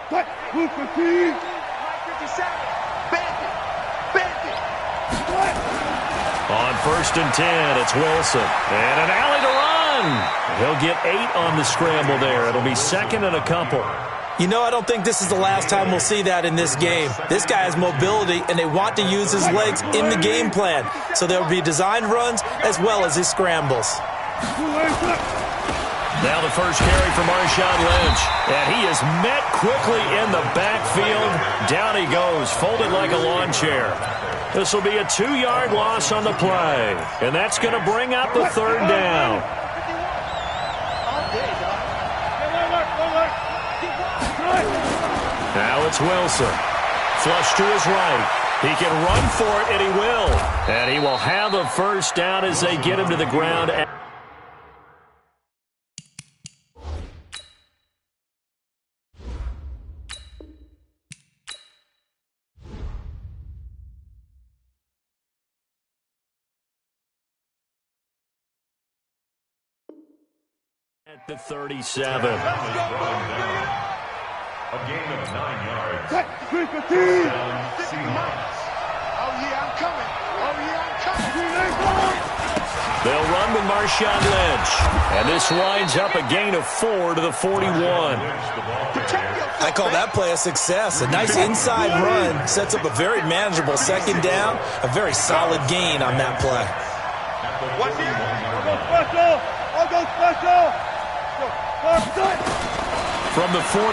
On 1st and 10, it's Wilson. And an alley to run. He'll get 8 on the scramble there. It'll be 2nd and a couple. You know, I don't think this is the last time we'll see that in this game. This guy has mobility, and they want to use his legs in the game plan. So there will be designed runs as well as his scrambles. Now the first carry for Marshawn Lynch. And he is met quickly in the backfield. Down he goes, folded like a lawn chair. This will be a 2-yard loss on the play. And that's going to bring up the 3rd down. Now it's Wilson. Flush to his right. He can run for it, and he will. And he will have a 1st down as they get him to the ground. At the 37. A gain of 9 yards. Oh, yeah, I'm coming. They'll run with Marshawn Lynch. And this winds up a gain of 4 to the 41. I call that play a success. A nice inside run sets up a very manageable 2nd down. A very solid gain on that play. I'll go special. From the 41,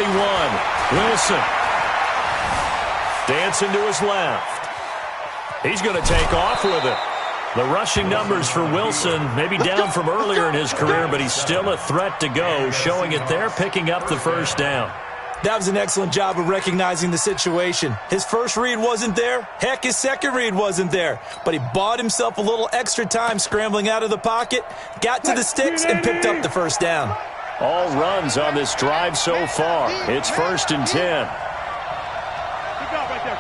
Wilson. Dancing to his left. He's going to take off with it. The rushing numbers for Wilson may be down from earlier in his career, but he's still a threat to go, showing it there, picking up the 1st down. That was an excellent job of recognizing the situation. His first read wasn't there. Heck, his second read wasn't there. But he bought himself a little extra time scrambling out of the pocket, got to the sticks, and picked up the 1st down. All runs on this drive so far. It's 1st and 10. Good job right there.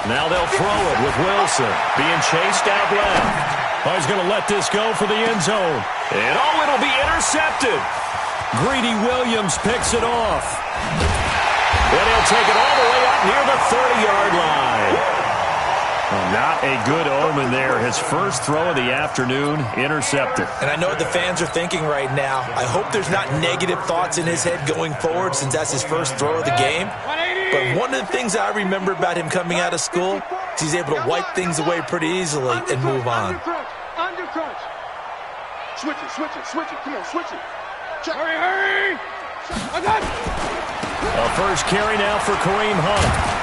Now they'll throw it with Wilson being chased out left. Oh, he's going to let this go for the end zone. And oh, it'll be intercepted. Greedy Williams picks it off. And he'll take it all the way up near the 30-yard line. Not a good omen there. His first throw of the afternoon, intercepted. And I know what the fans are thinking right now. I hope there's not negative thoughts in his head going forward since that's his first throw of the game. But one of the things I remember about him coming out of school is he's able to wipe things away pretty easily and move on. Under crunch. Switch it. Come on, switch it. Hurry. A first carry now for Kareem Hunt.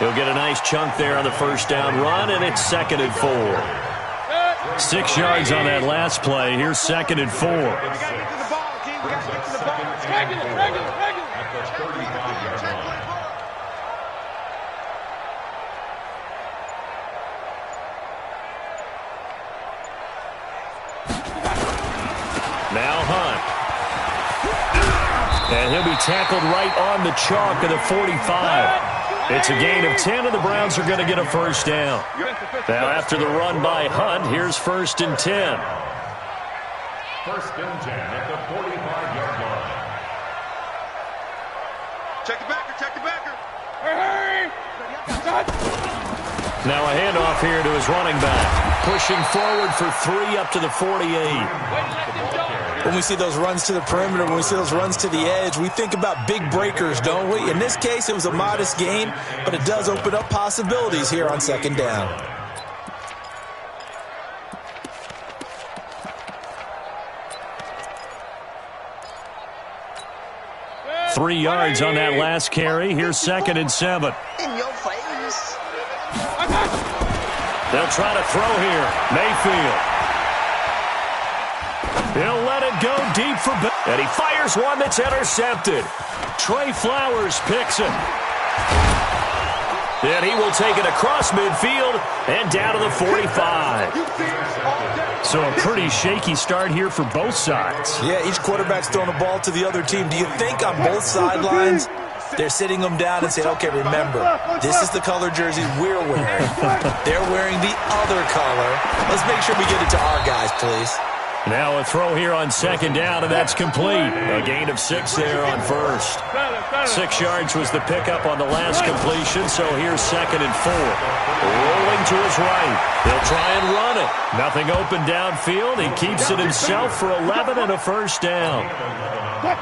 He'll get a nice chunk there on the 1st down run, and it's 2nd and 4. 6 yards on that last play. Here's 2nd and 4. Now Hunt. And he'll be tackled right on the chalk of the 45. It's a gain of 10, and the Browns are going to get a 1st down. Now, after the run by Hunt, here's 1st and 10. 1st and 10 at the 45-yard line. Check the backer. Hurry. Now a handoff here to his running back. Pushing forward for 3 up to the 48. When we see those runs to the perimeter, when we see those runs to the edge, we think about big breakers, don't we? In this case, it was a modest gain, but it does open up possibilities here on 2nd down. – 3 yards on that last carry. Here's 2nd and 7. In your face. They'll try to throw here. Mayfield. He'll let it go deep for Bill. And he fires one that's intercepted. Trey Flowers picks it. And he will take it across midfield and down to the 45. So a pretty shaky start here for both sides. Yeah, each quarterback's throwing a ball to the other team. Do you think on both sidelines they're sitting them down and saying, okay, remember, this is the color jerseys we're wearing. They're wearing the other color. Let's make sure we get it to our guys, please. Now a throw here on second down, and that's complete. A gain of 6 there on first. 6 yards was the pickup on the last completion, so here's second and 4. Rolling to his right. They'll try and run it. Nothing open downfield. He keeps it himself for 11 and a first down.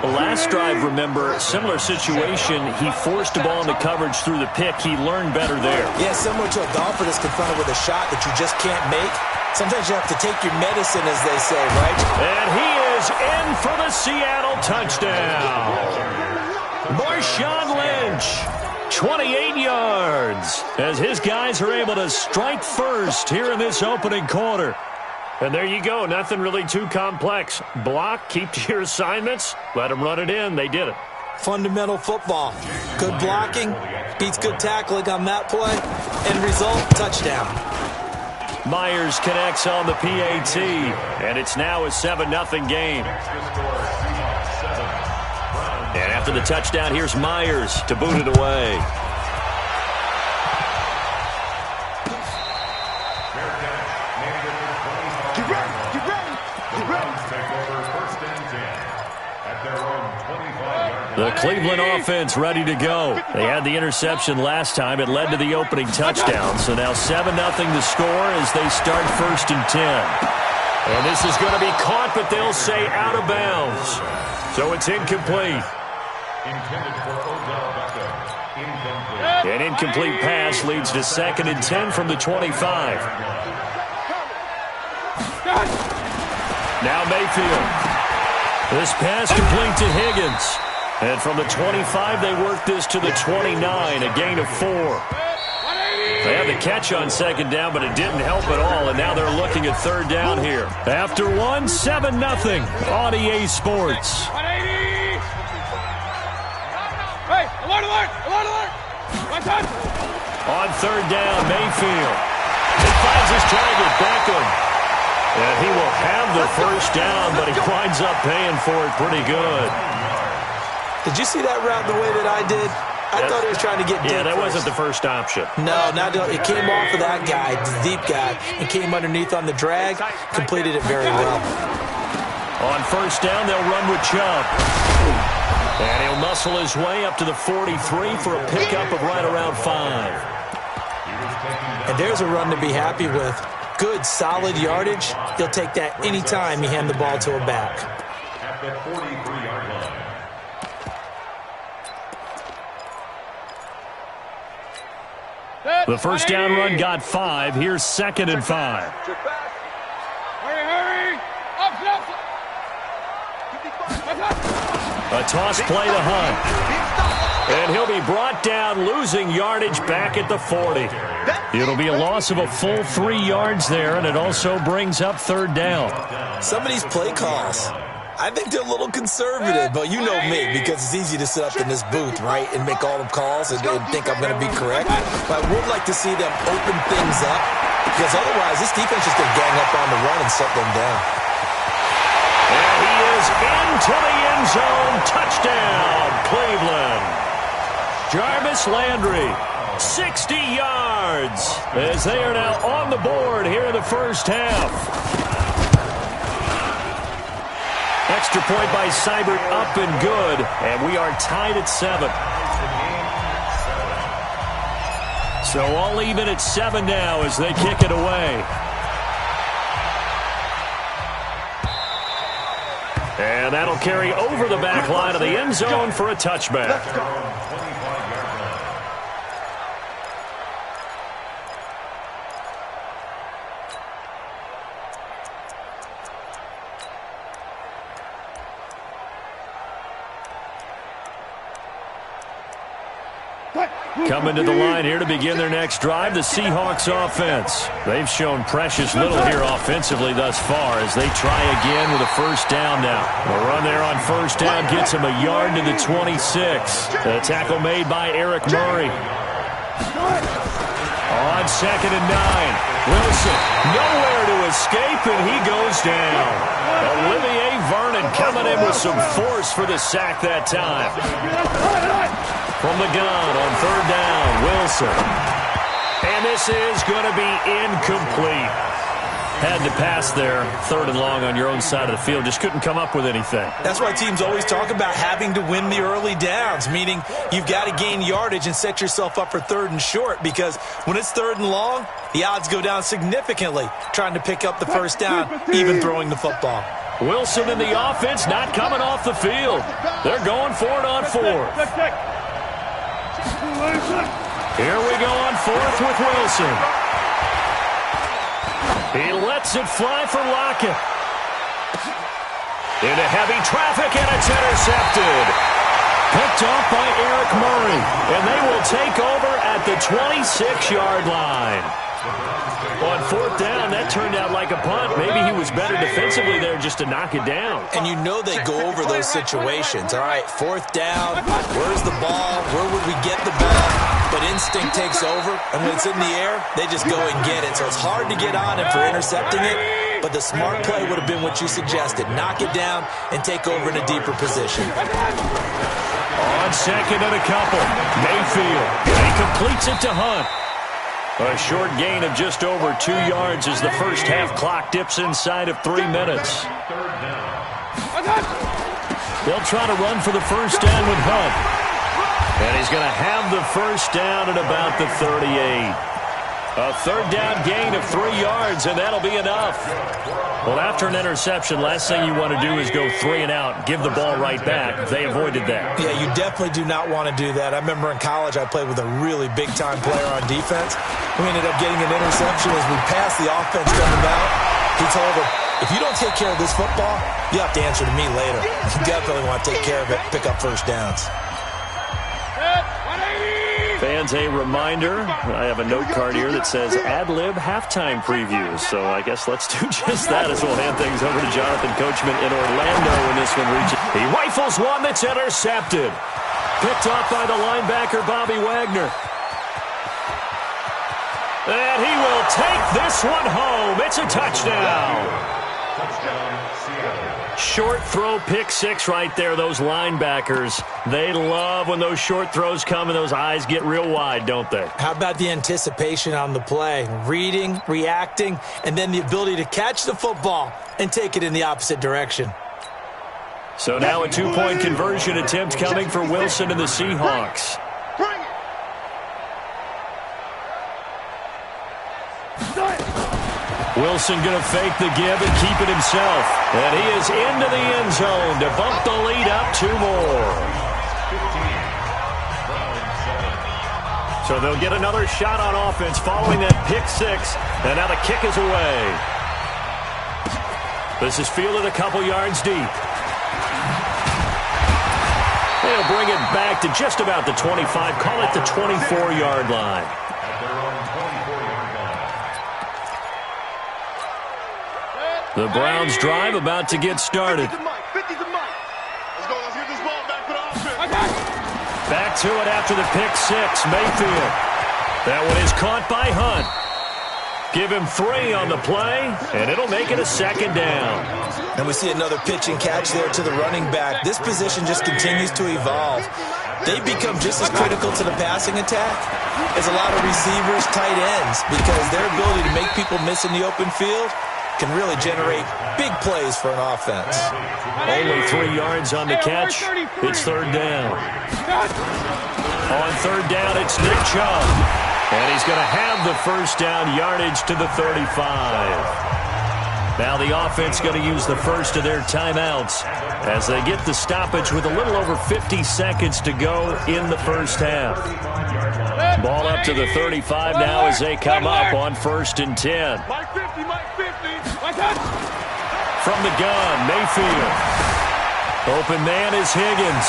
The last drive, remember, similar situation. He forced the ball into coverage through the pick. He learned better there. Yeah, similar to a golfer that's confronted with a shot that you just can't make. Sometimes you have to take your medicine, as they say, right? And he is in for the Seattle touchdown. Marshawn Lynch, 28 yards, as his guys are able to strike first here in this opening quarter. And there you go. Nothing really too complex. Block, keep to your assignments, let them run it in. They did it. Fundamental football. Good blocking beats good tackling on that play. End result, touchdown. Myers connects on the PAT, and it's now a 7-0 game. And after the touchdown, here's Myers to boot it away. The Cleveland offense ready to go. They had the interception last time. It led to the opening touchdown. So now 7-0 to score as they start first and 10. And this is going to be caught, but they'll say out of bounds. So it's incomplete. An incomplete pass leads to second and 10 from the 25. Now Mayfield. This pass complete to Higgins. And from the 25, they work this to the 29, a gain of 4. They had the catch on second down, but it didn't help at all, and now they're looking at third down here. After 7-0 on EA Sports. Hey, alert, alert, alert, alert. On third down, Mayfield. He finds his target, Beckham. And he will have the first down, but he winds up paying for it pretty good. Did you see that route the way that I did? I thought he was trying to get deep. Yeah, that wasn't the first option. No, it came off of that guy, the deep guy, and came underneath on the drag. Completed it very well. On first down, they'll run with Chubb. And he'll muscle his way up to the 43 for a pickup of right around 5. And there's a run to be happy with. Good, solid yardage. He'll take that anytime you hand the ball to a back. At the 43-yard line. The first down run got 5. Here's second and 5. Hurry, hurry. Up. A toss play to Hunt. And he'll be brought down, losing yardage back at the 40. It'll be a loss of a full 3 yards there, and it also brings up third down. Some of these play calls, I think they're a little conservative, but you know me, because it's easy to sit up in this booth, right, and make all the calls and think I'm going to be correct. But I would like to see them open things up, because otherwise this defense is going to gang up on the run and shut them down. And he is into the end zone. Touchdown, Cleveland. Jarvis Landry, 60 yards, as they are now on the board here in the first half. Extra point by Seibert, up and good, and we are tied at 7. So all even at 7 now as they kick it away. And that'll carry over the back line of the end zone for a touchback. Coming to the line here to begin their next drive, the Seahawks offense. They've shown precious little here offensively thus far as they try again with a first down now. The run there on first down gets him a yard to the 26. The tackle made by Eric Murray. On second and 9, Wilson nowhere to escape, and he goes down. Olivier Vernon coming in with some force for the sack that time. From the gun on third down, Wilson. And this is going to be incomplete. Had to pass there, 3rd and long on your own side of the field. Just couldn't come up with anything. That's why teams always talk about having to win the early downs, meaning you've got to gain yardage and set yourself up for 3rd and short, because when it's 3rd and long, the odds go down significantly trying to pick up the first down, even throwing the football. Wilson and the offense not coming off the field. They're going for it on 4th. Here we go on 4th with Wilson. He lets it fly for Lockett. Into heavy traffic, and it's intercepted. Picked off by Eric Murray, and they will take over at the 26-yard line. On 4th down, that turned out like a punt. Maybe he was better defensively there just to knock it down. And you know they go over those situations. All right, 4th down, where's the ball? Where would we get the ball? But instinct takes over, and when it's in the air, they just go and get it. So it's hard to get on him for intercepting it, but the smart play would have been what you suggested. Knock it down and take over in a deeper position. On 2nd and a couple, Mayfield. He completes it to Hunt. A short gain of just over 2 yards as the first half clock dips inside of 3 minutes. They'll try to run for the first down with Hunt. And he's going to have the first down at about the 38. A 3rd down gain of 3 yards, and that'll be enough. Well, after an interception, last thing you want to do is go 3 and out, give the ball right back. They avoided that. Yeah, you definitely do not want to do that. I remember in college I played with a really big-time player on defense. We ended up getting an interception as we passed the offense coming out. He told him, if you don't take care of this football, you have to answer to me later. You definitely want to take care of it, pick up first downs. Fans, a reminder, I have a note card here that says ad-lib halftime previews. So I guess let's do just that as we'll hand things over to Jonathan Coachman in Orlando when this one reaches. He rifles one that's intercepted. Picked off by the linebacker, Bobby Wagner. And he will take this one home. It's a touchdown. Short throw, pick 6 right there. Those linebackers, they love when those short throws come and those eyes get real wide, don't they? How about the anticipation on the play? Reading, reacting, and then the ability to catch the football and take it in the opposite direction. So now a 2-point conversion attempt coming for Wilson and the Seahawks. Wilson going to fake the give and keep it himself. And he is into the end zone to bump the lead up 2 more. So they'll get another shot on offense following that pick 6. And now the kick is away. This is fielded a couple yards deep. They'll bring it back to just about the 25. Call it the 24-yard line. The Browns drive about to get started. 50 to Mike. Let's get this ball back for the offense. Back to it after the pick 6, Mayfield. That one is caught by Hunt. Give him 3 on the play, and it'll make it a 2nd down. And we see another pitch and catch there to the running back. This position just continues to evolve. They become just as critical to the passing attack as a lot of receivers, tight ends, because their ability to make people miss in the open field can really generate big plays for an offense. Only 3 yards on the catch. It's 3rd down. On 3rd down, it's Nick Chubb. And he's going to have the first down yardage to the 35. Now the offense going to use the first of their timeouts as they get the stoppage with a little over 50 seconds to go in the first half. Ball up to the 35 now as they come up on 1st and 10. Mike 50, Mike 50. From the gun, Mayfield. Open man is Higgins.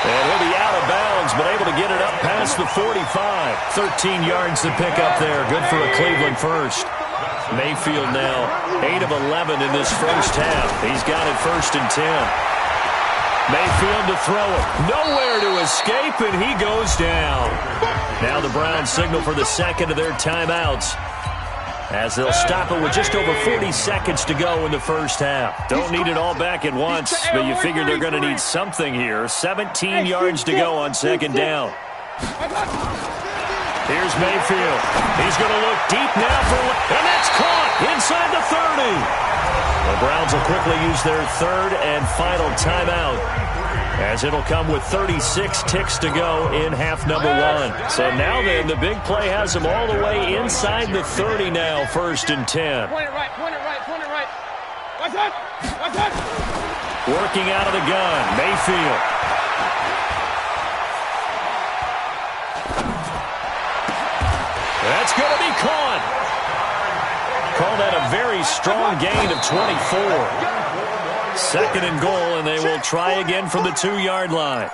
And he'll be out of bounds, but able to get it up past the 45. 13 yards to pick up there. Good for a Cleveland first. Mayfield now 8 of 11 in this first half. He's got it 1st and 10. Mayfield to throw it. Nowhere to escape, and he goes down. Now the Browns signal for the 2nd of their timeouts as they'll stop it with just over 40 seconds to go in the first half. Don't need it all back at once, but you figure they're going to need something here. 17 yards to go on 2nd down. Here's Mayfield. He's going to look deep now and that's caught inside the 30. The Browns will quickly use their third and final timeout, as it'll come with 36 ticks to go in half number one. So now then, the big play has them all the way inside the 30 now, 1st and 10. Point it right, point it right, point it right. What's that? What's that? Working out of the gun, Mayfield. That's going to be caught. Call that a very strong gain of 24. 2nd and goal, and they will try again from the 2-yard line.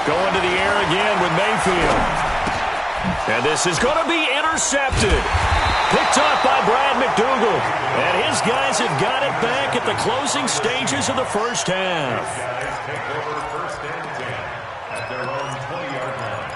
Going to the air again with Mayfield. And this is going to be intercepted. Picked off by Brad McDougal. And his guys have got it back at the closing stages of the first half. Take over 1st and 10 at their own 20-yard line.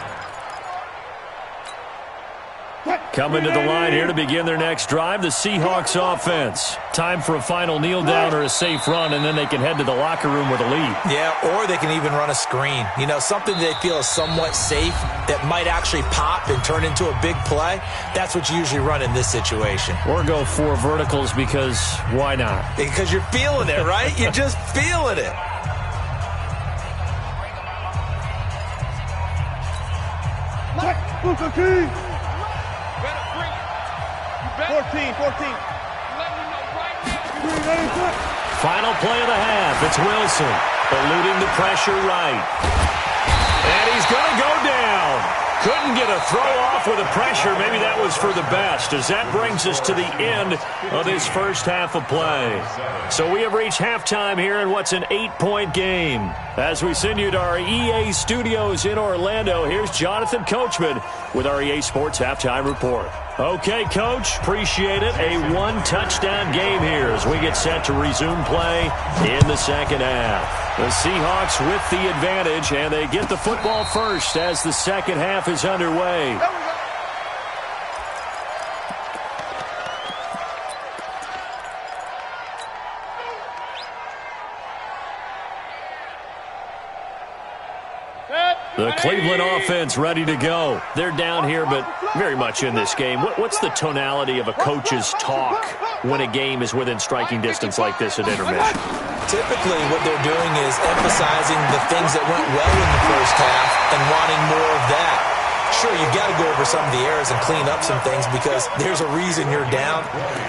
Coming to the line here to begin their next drive, the Seahawks offense. Time for a final kneel down or a safe run, and then they can head to the locker room with a lead. Yeah, or they can even run a screen. You know, something they feel is somewhat safe that might actually pop and turn into a big play. That's what you usually run in this situation. Or go 4 verticals because why not? Because you're feeling it, right? You're just feeling it. Booker King. 14. Final play of the half. It's Wilson, eluding the pressure right. And he's going to go down. Couldn't get a throw off with the pressure. Maybe that was for the best, as that brings us to the end of this first half of play. So we have reached halftime here in what's an 8-point game. As we send you to our EA studios in Orlando, here's Jonathan Coachman with our EA Sports Halftime Report. Okay, Coach, appreciate it. A 1-touchdown game here as we get set to resume play in the second half. The Seahawks with the advantage, and they get the football first as the second half is underway. The Cleveland offense ready to go. They're down here, but very much in this game. What's the tonality of a coach's talk when a game is within striking distance like this at intermission? Typically, what they're doing is emphasizing the things that went well in the first half and wanting more of that. Sure, you've got to go over some of the errors and clean up some things because there's a reason you're down.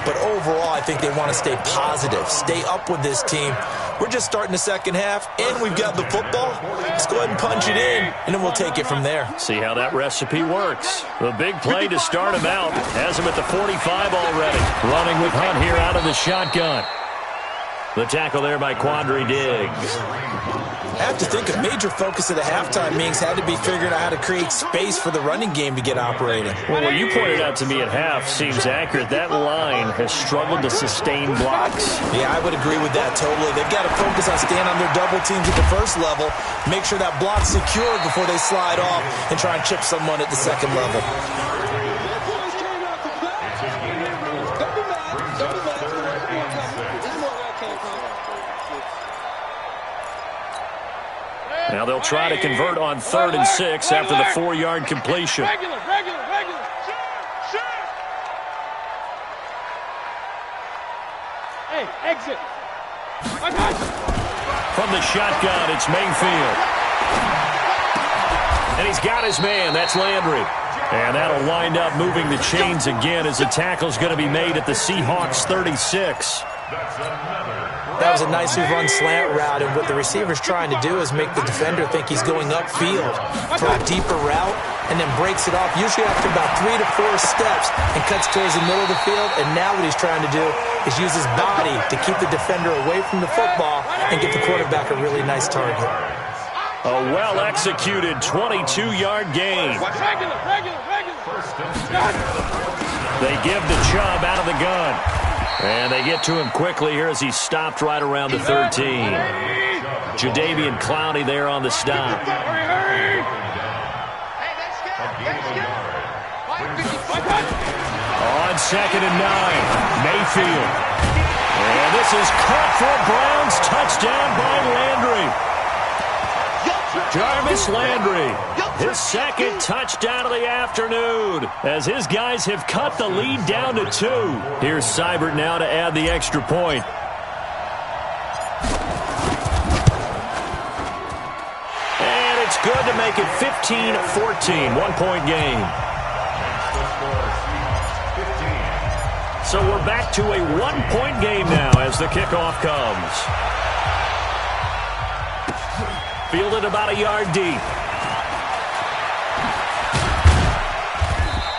But overall, I think they want to stay positive, stay up with this team. We're just starting the second half, and we've got the football. Let's go ahead and punch it in, and then we'll take it from there. See how that recipe works. The big play to start him out has him at the 45 already. Running with Hunt here out of the shotgun. The tackle there by Quandre Diggs. I have to think a major focus of the halftime meetings had to be figuring out how to create space for the running game to get operating. Well, what you pointed out to me at half seems accurate. That line has struggled to sustain blocks. Yeah, I would agree with that totally. They've got to focus on staying on their double teams at the first level, make sure that block's secured before they slide off and try and chip someone at the second level. Now they'll try to convert on 3rd and 6 after the 4-yard completion. Regular. Hey, exit. From the shotgun, it's Mayfield. And he's got his man. That's Landry. And that'll wind up moving the chains again as the tackle's going to be made at the Seahawks 36. That was a nicely run slant route, and what the receiver's trying to do is make the defender think he's going upfield, throw a deeper route, and then breaks it off, usually after about 3 to 4 steps, and cuts towards the middle of the field. And now what he's trying to do is use his body to keep the defender away from the football and get the quarterback a really nice target. A well-executed 22-yard gain. They give the Chubb out of the gun. And they get to him quickly here as he's stopped right around the 13. Jadeveon Clowney there on the stop. On 2nd and 9, Mayfield. And this is caught for a Browns touchdown by Landry. Jarvis Landry, his second touchdown of the afternoon, as his guys have cut the lead down to 2. Here's Seibert now to add the extra point. And it's good to make it 15-14, 1-point game. So we're back to a 1-point game now as the kickoff comes. Fielded about a yard deep.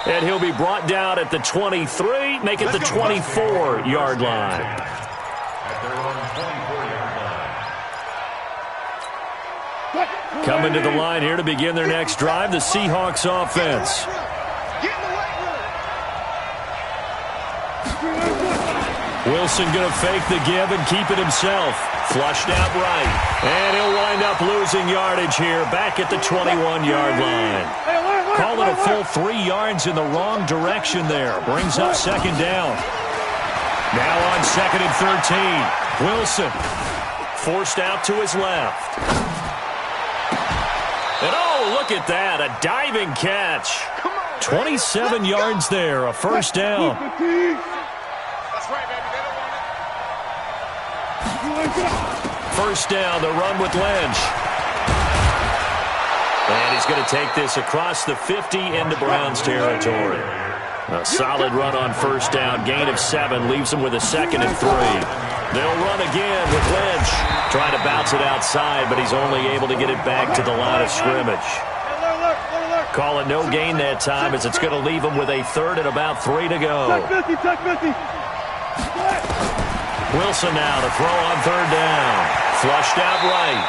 And he'll be brought down at the 23, make it the 24-yard line. At their own 24-yard line. Coming to the line here to begin their next drive, the Seahawks offense. Wilson going to fake the give and keep it himself. Flushed out right. And he'll wind up losing yardage here back at the 21-yard line. Call it a full 3 yards in the wrong direction there. Brings up 2nd down. Now on 2nd and 13. Wilson forced out to his left. And oh, look at that. A diving catch. 27 yards there. A first down. First down, the run with Lynch. And he's going to take this across the 50 into Browns territory. A solid run on first down. Gain of 7 leaves him with a 2nd and 3. They'll run again with Lynch. Trying to bounce it outside, but he's only able to get it back to the line of scrimmage. Call it no gain that time as it's going to leave him with a 3rd and about 3 to go. Wilson now to throw on 3rd down. Flushed out right.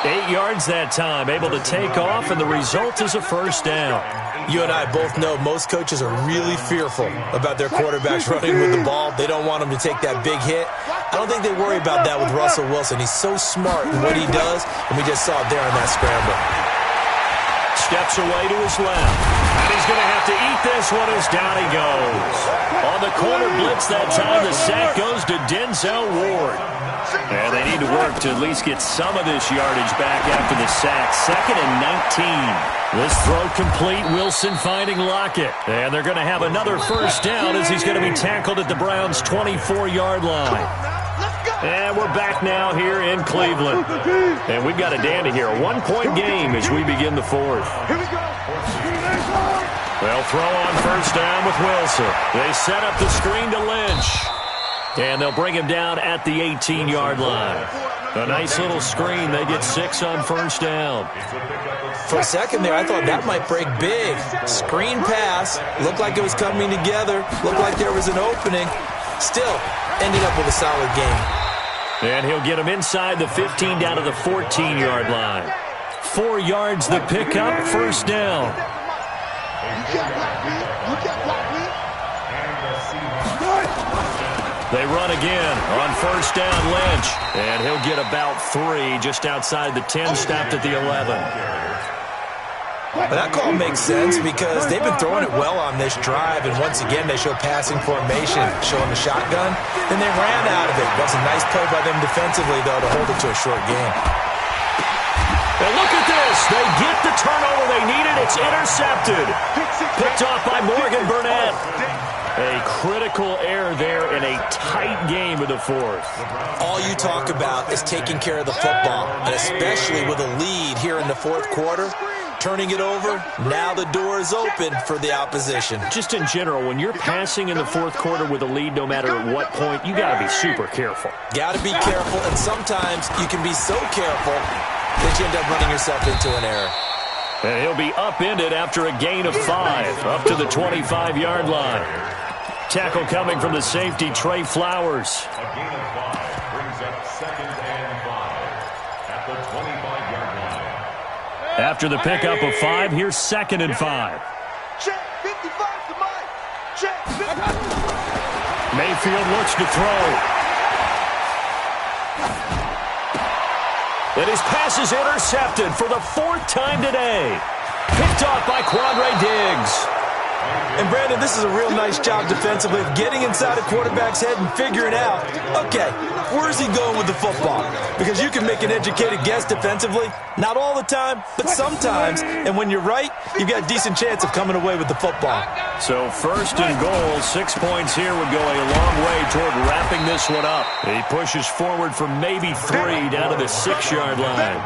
8 yards that time, able to take off, and the result is a first down. You and I both know most coaches are really fearful about their quarterbacks running with the ball. They don't want him to take that big hit. I don't think they worry about that with Russell Wilson. He's so smart in what he does, and we just saw it there in that scramble. Steps away to his left. And he's going to have to eat this one as down he goes. On the corner blitz that time, the sack goes to Denzel Ward. And they need to work to at least get some of this yardage back after the sack. 2nd and 19. This throw complete. Wilson finding Lockett. And they're going to have another first down as he's going to be tackled at the Browns' 24-yard line. And we're back now here in Cleveland. And we've got a dandy here. A 1-point game as we begin the 4th. They'll throw on first down with Wilson. They set up the screen to Lynch. And they'll bring him down at the 18-yard line. A nice little screen. They get 6 on first down. For a second there, I thought that might break big. Screen pass. Looked like it was coming together. Looked like there was an opening. Still, ended up with a solid game. And he'll get him inside the 15 down to the 14-yard line. 4 yards the pickup, first down. They run again on first down, Lynch. And he'll get about 3 just outside the 10, stopped at the 11. But that call makes sense because they've been throwing it well on this drive, and once again they show passing formation, showing the shotgun. Then they ran out of it. That's a nice play by them defensively, though, to hold it to a short game. And look at this. They get the turnover they needed. It's intercepted. Picked off by Morgan Burnett. A critical error there in a tight game of the 4th. All you talk about is taking care of the football, and especially with a lead here in the 4th quarter. Turning it over, now the door is open for the opposition. Just in general, when you're passing in the 4th quarter with a lead, no matter at what point, you got to be super careful. Got to be careful, and sometimes you can be so careful that you end up running yourself into an error. And he'll be upended after a gain of 5, up to the 25-yard line. Tackle coming from the safety, Trey Flowers. A gain of 5 brings up 2nd and 5 at the 25-yard line. After the pickup of 5, here's 2nd and 5. Check, 55 to Mike. Check, 55. Mayfield looks to throw. And his pass is intercepted for the 4th time today. Picked off by Quandre Diggs. And Brandon, this is a real nice job defensively of getting inside a quarterback's head and figuring out, okay, where's he going with the football? Because you can make an educated guess defensively, not all the time, but sometimes. And when you're right, you've got a decent chance of coming away with the football. So first and goal, 6 points here would go a long way toward wrapping this one up. He pushes forward for maybe 3 down to the 6-yard line.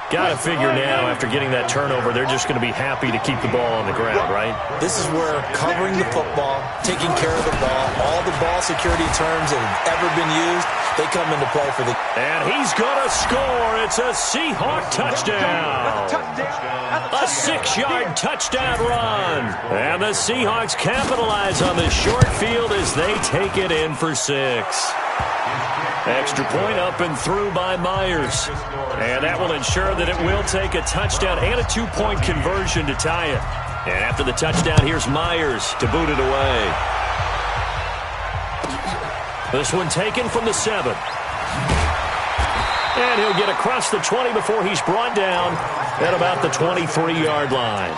Got to figure now, after getting that turnover, they're just going to be happy to keep the ball on the ground, right? This is where covering the football, taking care of the ball, all the ball security terms that have ever been used, they come into play for the... And he's going to score. It's a Seahawk touchdown. A 6-yard touchdown run. And the Seahawks capitalize on this short field as they take it in for 6. Extra point up and through by Myers. And that will ensure that it will take a touchdown and a 2-point conversion to tie it. And after the touchdown, here's Myers to boot it away. This one taken from the 7. And he'll get across the 20 before he's brought down at about the 23-yard line.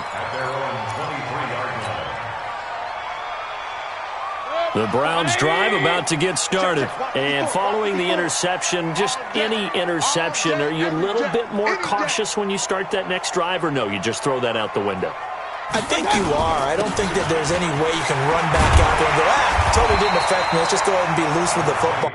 The Browns drive about to get started. And following the interception, just any interception, are you a little bit more cautious when you start that next drive, or no, you just throw that out the window? I think you are. I don't think that there's any way you can run back out there and go, totally didn't affect me. Let's just go ahead and be loose with the football.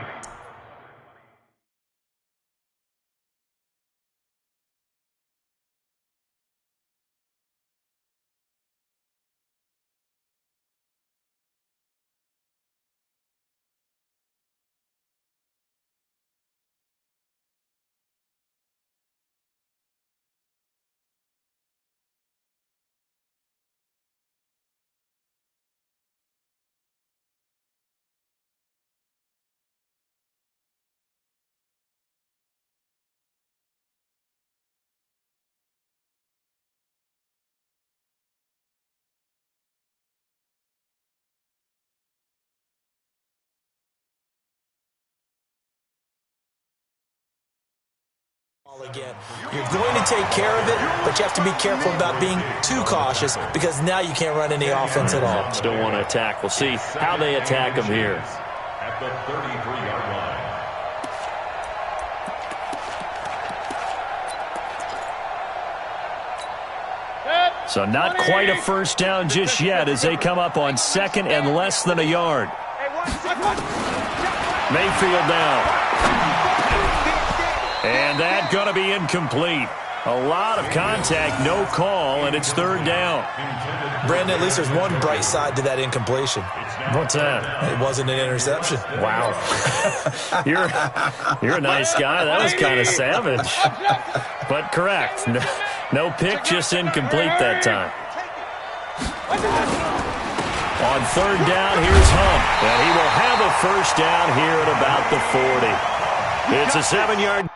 Again, you're going to take care of it, but you have to be careful about being too cautious because now you can't run any offense at all. Still want to attack. We'll see how they attack him here. At the 33-yard line. So not quite a first down just yet as they come up on 2nd and less than a yard. Mayfield now. And that's going to be incomplete. A lot of contact, no call, and it's 3rd down. Brandon, at least there's one bright side to that incompletion. What's that? It wasn't an interception. Wow. You're a nice guy. That was kind of savage. But correct. No pick, just incomplete that time. On 3rd down, here's Hunt. And he will have a first down here at about the 40. It's a 7-yard...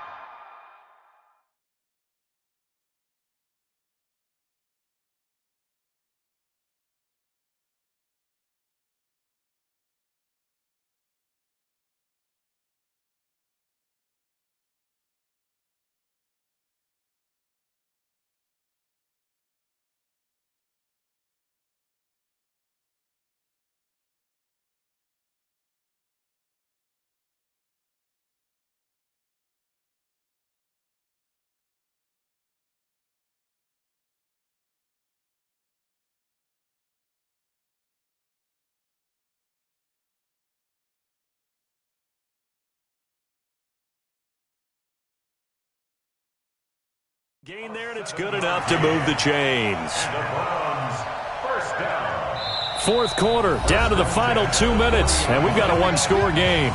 Gain there, and it's good enough to move the chains. 4th quarter, down to the final 2 minutes, and we've got a 1-score game.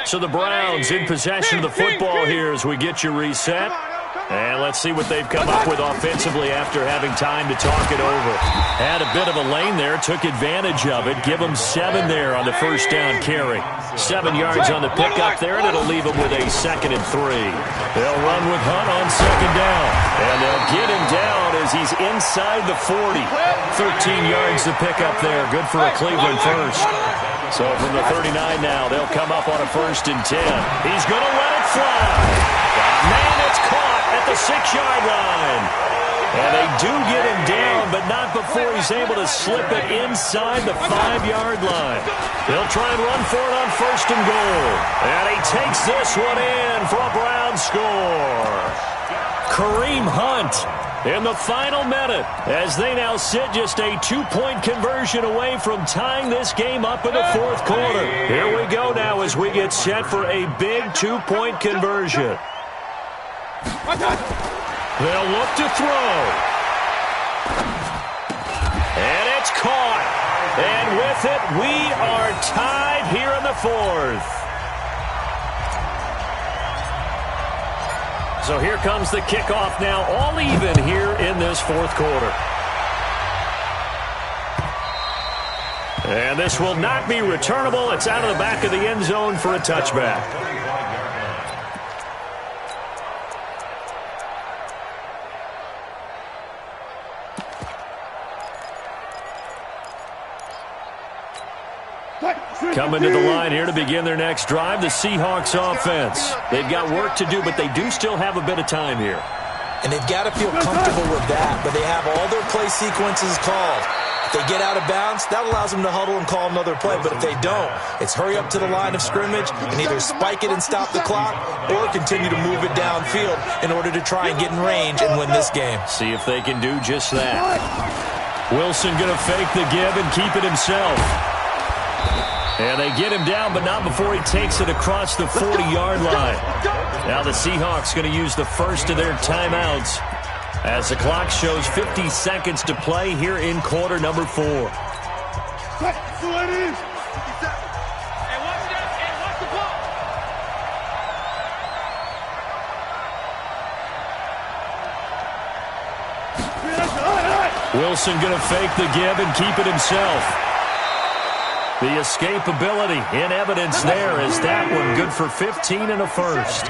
So the Browns in possession of the football here as we get you reset. And let's see what they've come up with offensively after having time to talk it over. Had a bit of a lane there, took advantage of it. Give them 7 there on the first down carry. 7 yards on the pickup there, and it'll leave them with a 2nd and 3. They'll run with Hunt on 2nd down. And they'll get him down as he's inside the 40. 13 yards to pick up there. Good for a Cleveland first. So from the 39 now, they'll come up on a 1st and 10. He's going to let it fly. Man, it's caught at the 6-yard line. And they do get him down, but not before he's able to slip it inside the 5-yard line. They'll try and run for it on 1st and goal. And he takes this one in for a Brown score. Kareem Hunt in the final minute as they now sit just a 2-point conversion away from tying this game up in the 4th quarter. Here we go now as we get set for a big 2-point conversion. They'll look to throw. And it's caught. And with it, we are tied here in the 4th. So here comes the kickoff now, all even here in this 4th quarter. And this will not be returnable. It's out of the back of the end zone for a touchback. Coming to the line here to begin their next drive, the Seahawks offense. They've got work to do, but they do still have a bit of time here. And they've got to feel comfortable with that, but they have all their play sequences called. If they get out of bounds, that allows them to huddle and call another play. But if they don't, it's hurry up to the line of scrimmage and either spike it and stop the clock or continue to move it downfield in order to try and get in range and win this game. See if they can do just that. Wilson going to fake the give and keep it himself. And they get him down, but not before he takes it across the 40-yard line. Now the Seahawks going to use the first of their timeouts as the clock shows 50 seconds to play here in quarter number 4. Wilson going to fake the give and keep it himself. The escapability in evidence there is that one good for 15 and a first.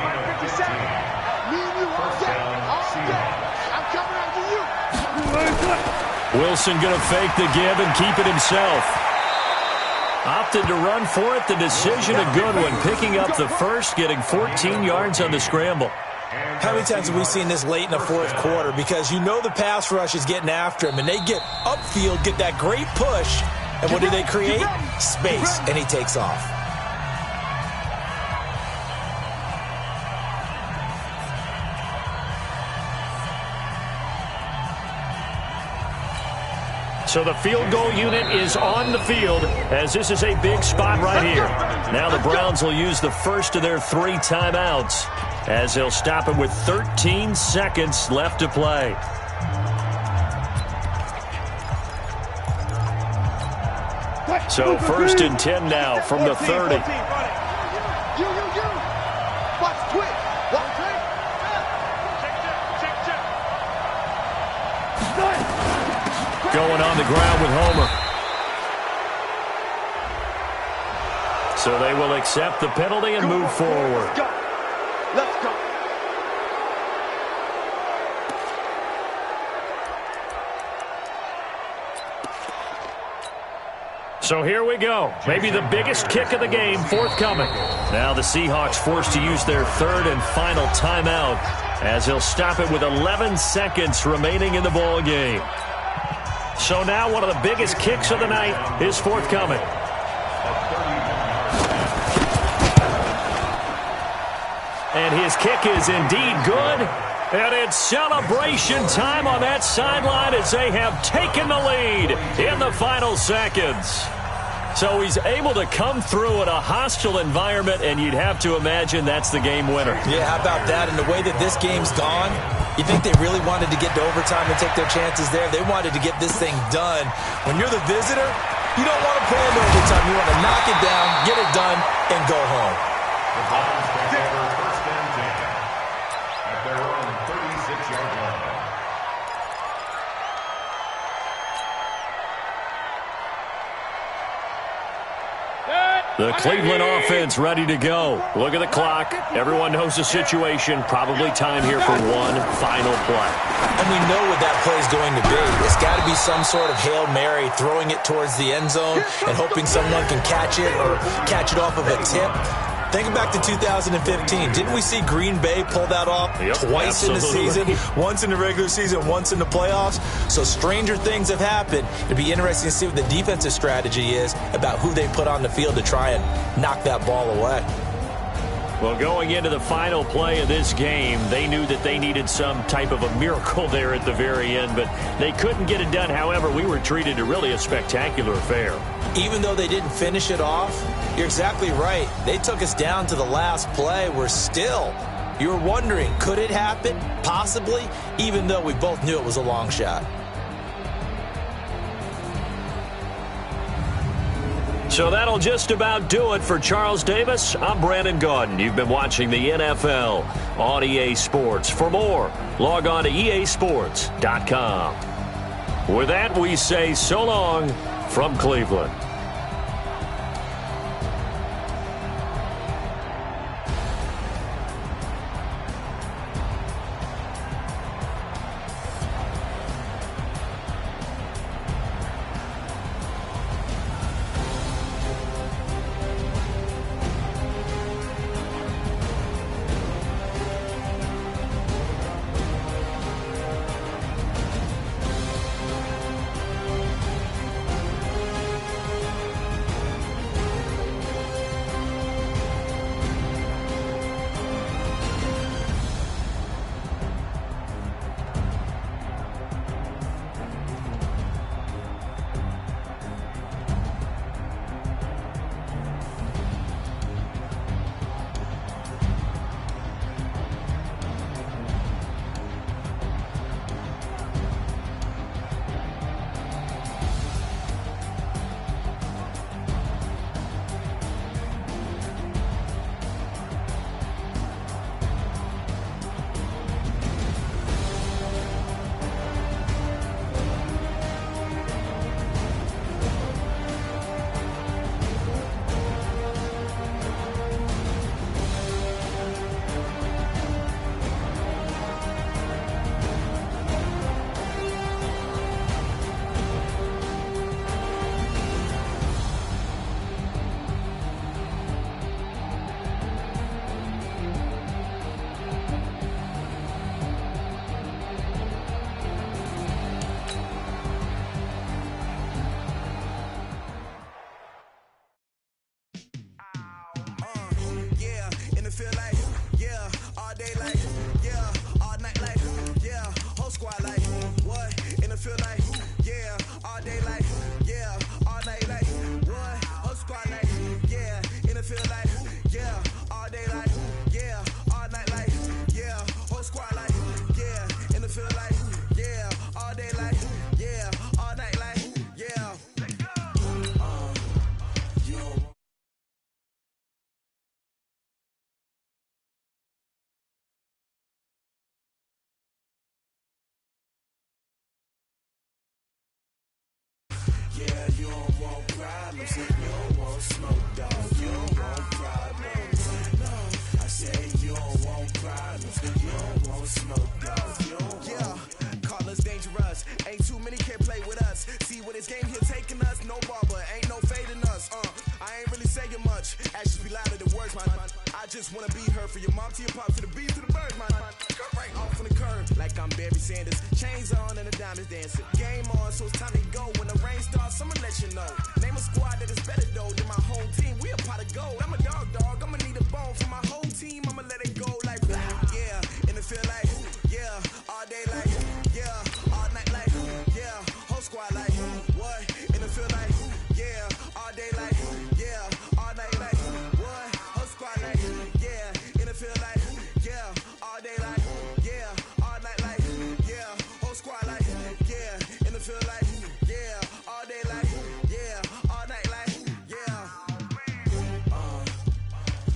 Wilson going to fake the give and keep it himself. Opted to run for it. The decision a good one. Picking up the first, getting 14 yards on the scramble. How many times have we seen this late in the 4th quarter? Because you know the pass rush is getting after him, and they get upfield, get that great push. And what do they create? Space, and he takes off. So the field goal unit is on the field as this is a big spot right here. Now the Browns will use the first of their 3 timeouts as they'll stop it with 13 seconds left to play. So 1st and 10 now from the 30. Going on the ground with Homer. So they will accept the penalty and move forward. Let's go. So here we go. Maybe the biggest kick of the game forthcoming. Now the Seahawks forced to use their 3rd and final timeout as they'll stop it with 11 seconds remaining in the ball game. So now one of the biggest kicks of the night is forthcoming. And his kick is indeed good. And it's celebration time on that sideline as they have taken the lead in the final seconds. So he's able to come through in a hostile environment, and you'd have to imagine that's the game winner. Yeah, how about that? And the way that this game's gone, you think they really wanted to get to overtime and take their chances there? They wanted to get this thing done. When you're the visitor, you don't want to play in overtime. You want to knock it down, get it done, and go home. Lions take over first and 10 at their own 36-yard line. The Cleveland offense ready to go. Look at the clock. Everyone knows the situation. Probably time here for one final play. And we know what that play is going to be. It's got to be some sort of Hail Mary, throwing it towards the end zone and hoping someone can catch it or catch it off of a tip. Thinking back to 2015, didn't we see Green Bay pull that off twice in the season? Once in the regular season, once in the playoffs. So stranger things have happened. It'd be interesting to see what the defensive strategy is about who they put on the field to try and knock that ball away. Well, going into the final play of this game, they knew that they needed some type of a miracle there at the very end, but they couldn't get it done. However, we were treated to really a spectacular affair. Even though they didn't finish it off, you're exactly right. They took us down to the last play. We're still, you were wondering, could it happen? Possibly, even though we both knew it was a long shot. So that'll just about do it for Charles Davis. I'm Brandon Gaudin. You've been watching the NFL on EA Sports. For more, log on to easports.com. With that, we say so long from Cleveland. just wanna be her. For your mom to your pop, to the beat, to the birds, man. Skirt right off on the curb, like I'm Barry Sanders. Chains on and the diamonds dancing. Game on, so it's time to go. When the rain starts, I'ma let you know. Name a squad that is better though than my whole team. We a pot of gold. I'm a dog. I'ma need a bone for my whole team. I'ma let it go like yeah, and it feel like yeah, all day like yeah, all night like yeah, whole squad like what? And it feel like yeah, all day like yeah, all night like what? Whole squad like yeah, and it feel like yeah, all day like yeah, all night like yeah, whole squad like yeah, and it feel like yeah, all day like yeah, all night like yeah.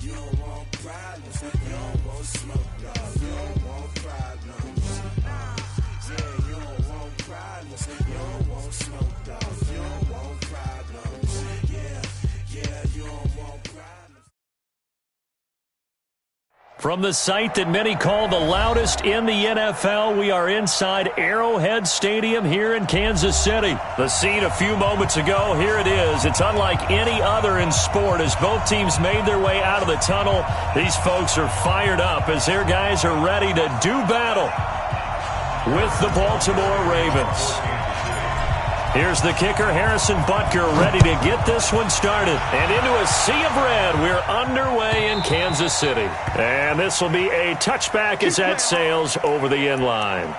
You don't want From the site that many call the loudest in the NFL, we are inside Arrowhead Stadium here in Kansas City. The scene a few moments ago, here it is. It's unlike any other in sport as both teams made their way out of the tunnel. These folks are fired up as their guys are ready to do battle with the Baltimore Ravens. Here's the kicker, Harrison Butker, ready to get this one started. And into a sea of red, we're underway in Kansas City. And this will be a touchback as that sails over the end line.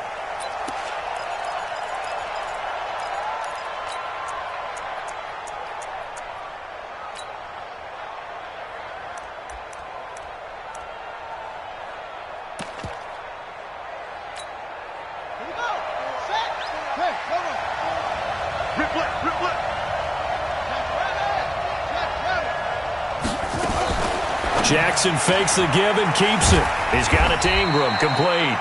Jackson fakes the give and keeps it. He's got it to Ingram, complete.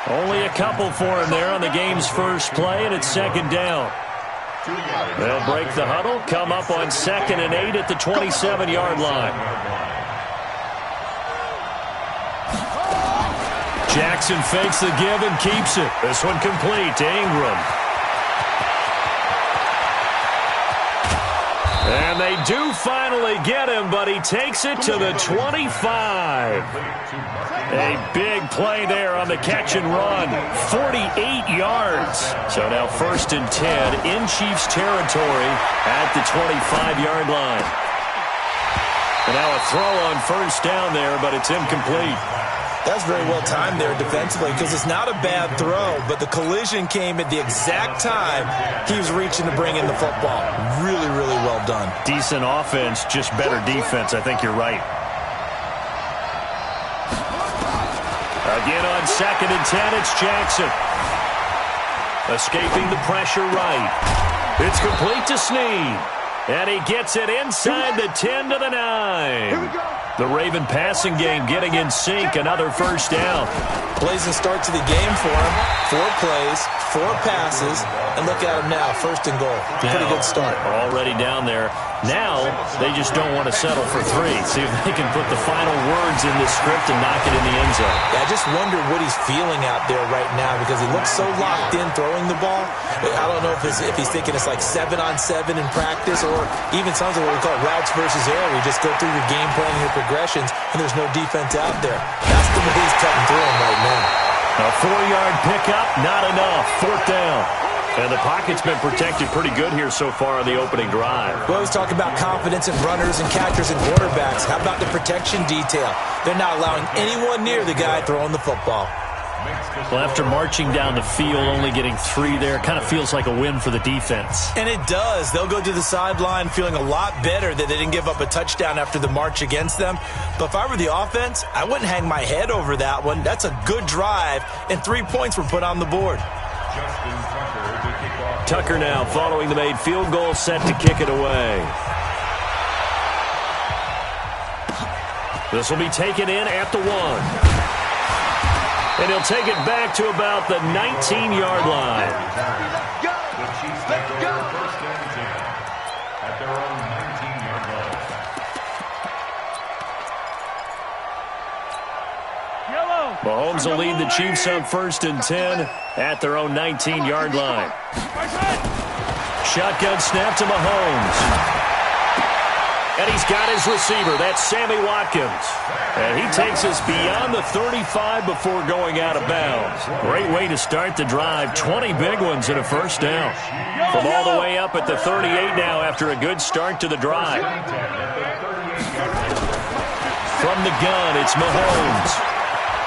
Only a couple for him there on the game's first play, and it's second down. They'll break the huddle, come up on 2nd and 8 at the 27-yard line. Jackson fakes the give and keeps it. This one complete to Ingram. And they do finally get him, but he takes it to the 25. A big play there on the catch and run. 48 yards. So now 1st and 10 in Chiefs territory at the 25-yard line. And now a throw on 1st down there, but it's incomplete. That's very well timed there defensively because it's not a bad throw, but the collision came at the exact time he was reaching to bring in the football. Really, really well done. Decent offense, just better defense. I think you're right. Again on 2nd and 10, it's Jackson. Escaping the pressure right. It's complete to Snead. And he gets it inside the 10 to the 9. The Raven passing game getting in sync. Another 1st down. Blazing start to the game for him. 4 plays, 4 passes, and look at him now, 1st and goal. Pretty good start. Already down there. Now they just don't want to settle for 3. See if they can put the final words in this script and knock it in the end zone. Yeah, I just wonder what he's feeling out there right now because he looks so locked in throwing the ball. I don't know if he's thinking it's like 7-on-7 in practice or even something what we call routes versus air. We just go through your game plan and your progressions, and there's no defense out there. That's the way he's cutting through him right now. A 4-yard pickup, not enough. 4th down. And the pocket's been protected pretty good here so far on the opening drive. We always talk about confidence in runners and catchers and quarterbacks. How about the protection detail? They're not allowing anyone near the guy throwing the football. Well, after marching down the field, only getting 3 there, kind of feels like a win for the defense. And it does. They'll go to the sideline feeling a lot better that they didn't give up a touchdown after the march against them. But if I were the offense, I wouldn't hang my head over that one. That's a good drive, and 3 points were put on the board. Tucker now following the made field goal, set to kick it away. This will be taken in at the 1. And he'll take it back to about the 19-yard line. Mahomes will lead the Chiefs on 1st and 10 at their own 19-yard line. Shotgun snap to Mahomes. And he's got his receiver. That's Sammy Watkins. And he takes us beyond the 35 before going out of bounds. Great way to start the drive. 20 big ones and a 1st down. From all the way up at the 38 now after a good start to the drive. From the gun, it's Mahomes.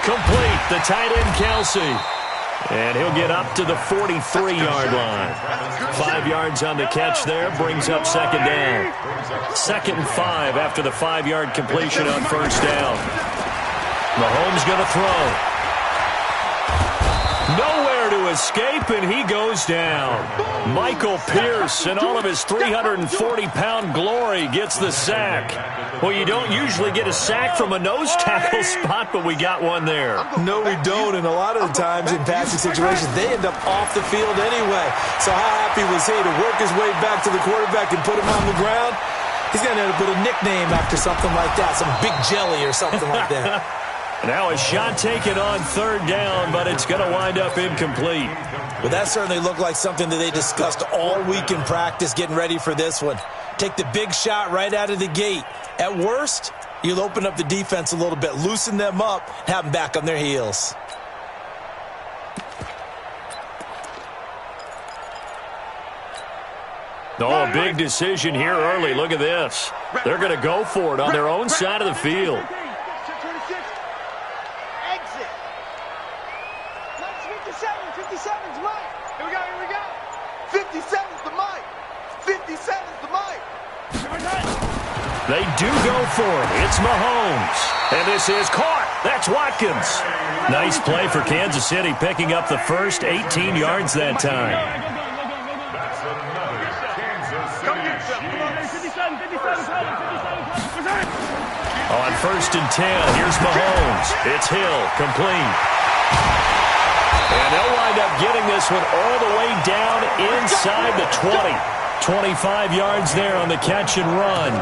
Complete, the tight end Kelsey. And he'll get up to the 43-yard line. 5 yards on the catch there, brings up 2nd down. 2nd and 5 after the 5-yard completion on 1st down. Mahomes going to throw. Nowhere to escape, and he goes down. Michael Pierce, in all of his 340-pound glory, gets the sack. Well, you don't usually get a sack from a nose tackle spot, but we got one there. No, we don't, and a lot of the times in passing situations, they end up off the field anyway. So how happy was he to work his way back to the quarterback and put him on the ground? He's going to end up with a nickname after something like that, some Big Jelly or something like that. Now a shot taken on third down, but it's going to wind up incomplete. Well, that certainly looked like something that they discussed all week in practice getting ready for this one. Take the big shot right out of the gate. At worst, you'll open up the defense a little bit, loosen them up, and have them back on their heels. Oh, a big decision here early. Look at this. They're going to go for it on their own side of the field. Exit. 57's Mike. Here we go. 57's the Mike. 57's the Mike. They do go for it. It's Mahomes. And this is caught. That's Watkins. Nice play for Kansas City, picking up the first 18 yards that time. On 1st and 10, here's Mahomes. It's Hill, complete. And they'll wind up getting this one all the way down inside the 20. 25 yards there on the catch and run.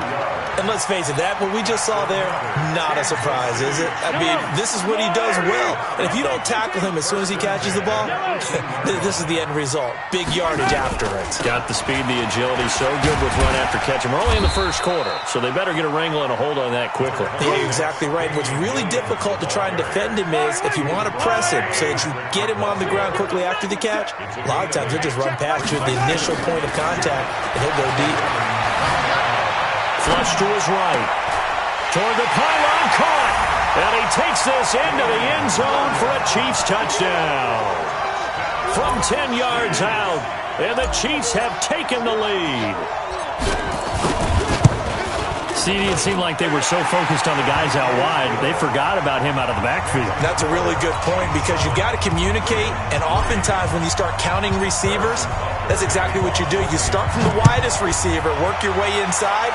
And let's face it, that what we just saw there, not a surprise, is it? I mean, this is what he does well. And if you don't tackle him as soon as he catches the ball, this is the end result. Big yardage after it. Got the speed, the agility, so good with run after catch. And we're only in the first quarter, so they better get a wrangle and a hold on that quickly. Yeah, you're exactly right. What's really difficult to try and defend him is if you want to press him so that you get him on the ground quickly after the catch, a lot of times he'll just run past you at the initial point of contact, and he'll go deep. Flush to his right. Toward the pylon, caught. And he takes this into the end zone for a Chiefs touchdown. From 10 yards out, and the Chiefs have taken the lead. See, it seemed like they were so focused on the guys out wide, they forgot about him out of the backfield. That's a really good point because you've got to communicate, and oftentimes when you start counting receivers, that's exactly what you do. You start from the widest receiver, work your way inside.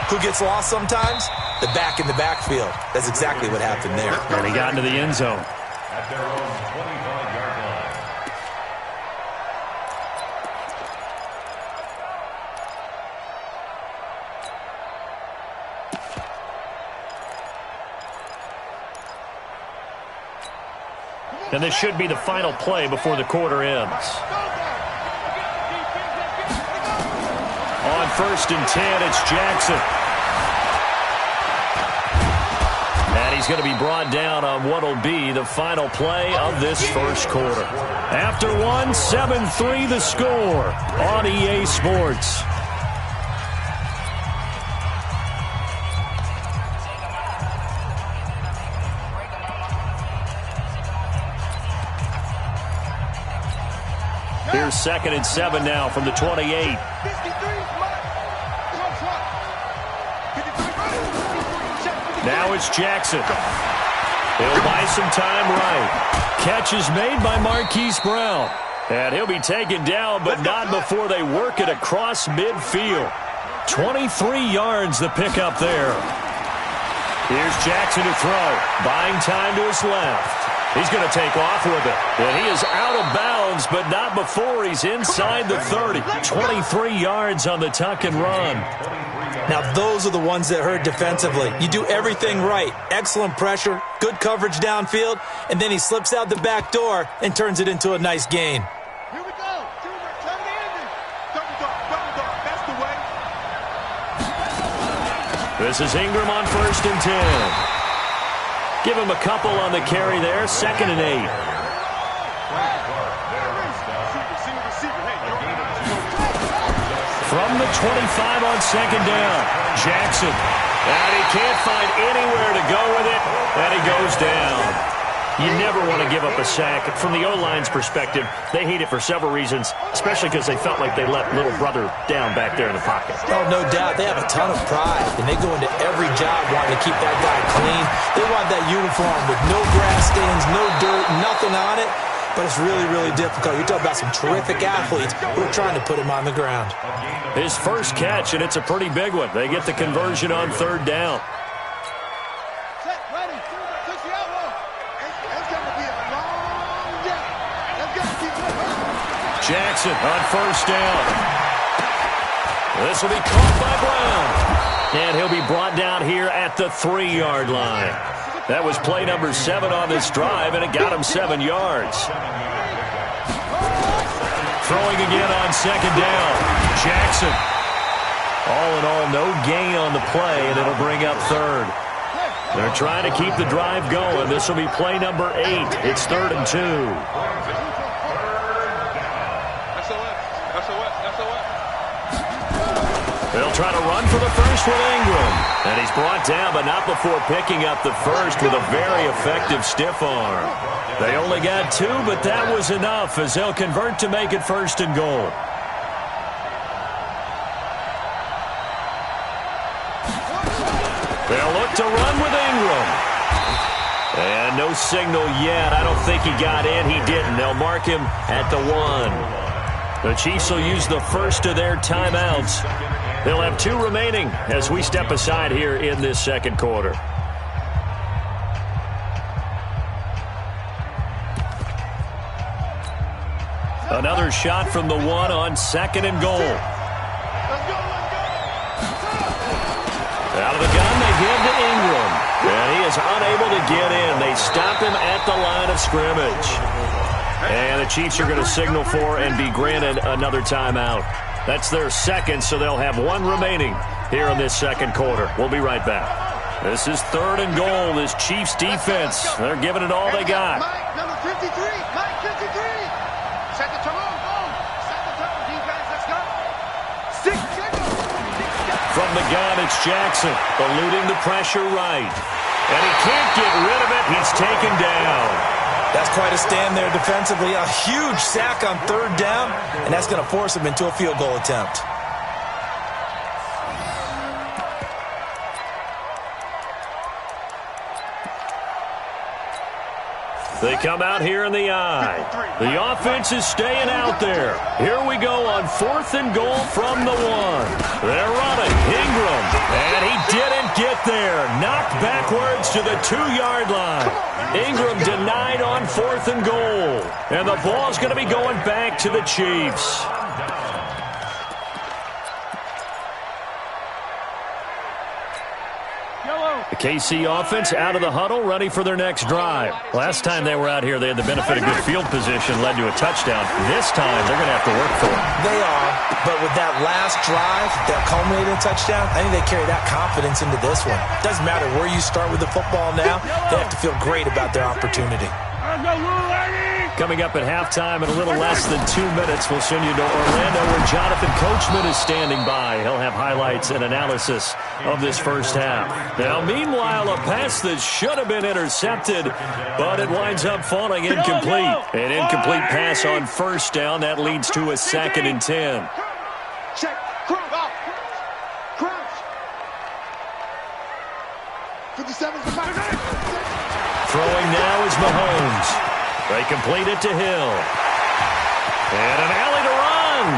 Who gets lost sometimes? The back in the backfield. That's exactly what happened there. And he got into the end zone. At their own 25-yard line. And this should be the final play before the quarter ends. On 1st and 10, it's Jackson. And he's going to be brought down on what will be the final play of this first quarter. After one, 7-3 the score on EA Sports. Here's 2nd and 7 now from the 28. Now it's Jackson. He'll buy some time right. Catch is made by Marquise Brown. And he'll be taken down, but not before they work it across midfield. 23 yards the pickup there. Here's Jackson to throw. Buying time to his left. He's going to take off with it. And he is out of bounds, but not before he's inside the 30. 23 yards on the tuck and run. Now, those are the ones that hurt defensively. You do everything right. Excellent pressure, good coverage downfield, and then he slips out the back door and turns it into a nice gain. Here we go. Turn the engine. Double dog. That's the way. This is Ingram on 1st and 10. Give him a couple on the carry there. 2nd and 8. From the 25 on 2nd down, Jackson. And he can't find anywhere to go with it, and he goes down. You never want to give up a sack. From the O-line's perspective, they hate it for several reasons, especially because they felt like they let little brother down back there in the pocket. Oh, no doubt. They have a ton of pride, and they go into every job wanting to keep that guy clean. They want that uniform with no grass stains, no dirt, nothing on it. But it's really, really difficult. You're talking about some terrific athletes who are trying to put him on the ground. His first catch, and it's a pretty big one. They get the conversion on 3rd down. Set, ready, touch the elbow. It's going to be a long day. Let's go, keep it. Jackson on 1st down. This will be caught by Brown. And he'll be brought down here at the 3-yard line. That was play number 7 on this drive, and it got him 7 yards. Throwing again on second down. Jackson. All in all, no gain on the play, and it'll bring up third. They're trying to keep the drive going. This will be play number 8. It's 3rd and 2. They'll try to run for the first with Ingram. And he's brought down, but not before picking up the first with a very effective stiff arm. They only got 2, but that was enough as they'll convert to make it 1st and goal. They'll look to run with Ingram. And no signal yet. I don't think he got in. He didn't. They'll mark him at the 1. The Chiefs will use the first of their timeouts. They'll have 2 remaining as we step aside here in this second quarter. Another shot from the 1 on 2nd and goal. Out of the gun, they give to Ingram. And he is unable to get in. They stop him at the line of scrimmage. And the Chiefs are going to signal for and be granted another timeout. That's their 2nd, so they'll have 1 remaining here in this second quarter. We'll be right back. This is 3rd and goal. This Chiefs defense, they're giving it all they got. Mike, number 53. Mike, 53. Set the tone. Set the tone, defense. Let's go. 6 seconds. From the gun, it's Jackson, eluding the pressure right. And he can't get rid of it. He's taken down. That's quite a stand there defensively. A huge sack on 3rd down, and that's going to force him into a field goal attempt. They come out here in the eye. The offense is staying out there. Here we go on 4th and goal from the 1. They're running. Ingram. And he didn't get there. Knocked backwards to the 2-yard line. Ingram denied on 4th and goal. And the ball's going to be going back to the Chiefs. The KC offense out of the huddle, ready for their next drive. Last time they were out here, they had the benefit of good field position, led to a touchdown. This time, they're going to have to work for it. They are, but with that last drive that culminated in a touchdown, I think they carry that confidence into this one. Doesn't matter where you start with the football now, they have to feel great about their opportunity. Coming up at halftime in a little less than 2 minutes, we'll send you to Orlando where Jonathan Coachman is standing by. He'll have highlights and analysis of this first half. Now, meanwhile, a pass that should have been intercepted, but it winds up falling incomplete. An incomplete pass on 1st down. That leads to a 2nd and 10. Check. Crouch. Crouch. 57's the back. Throwing now is Mahomes. They complete it to Hill. And an alley to run.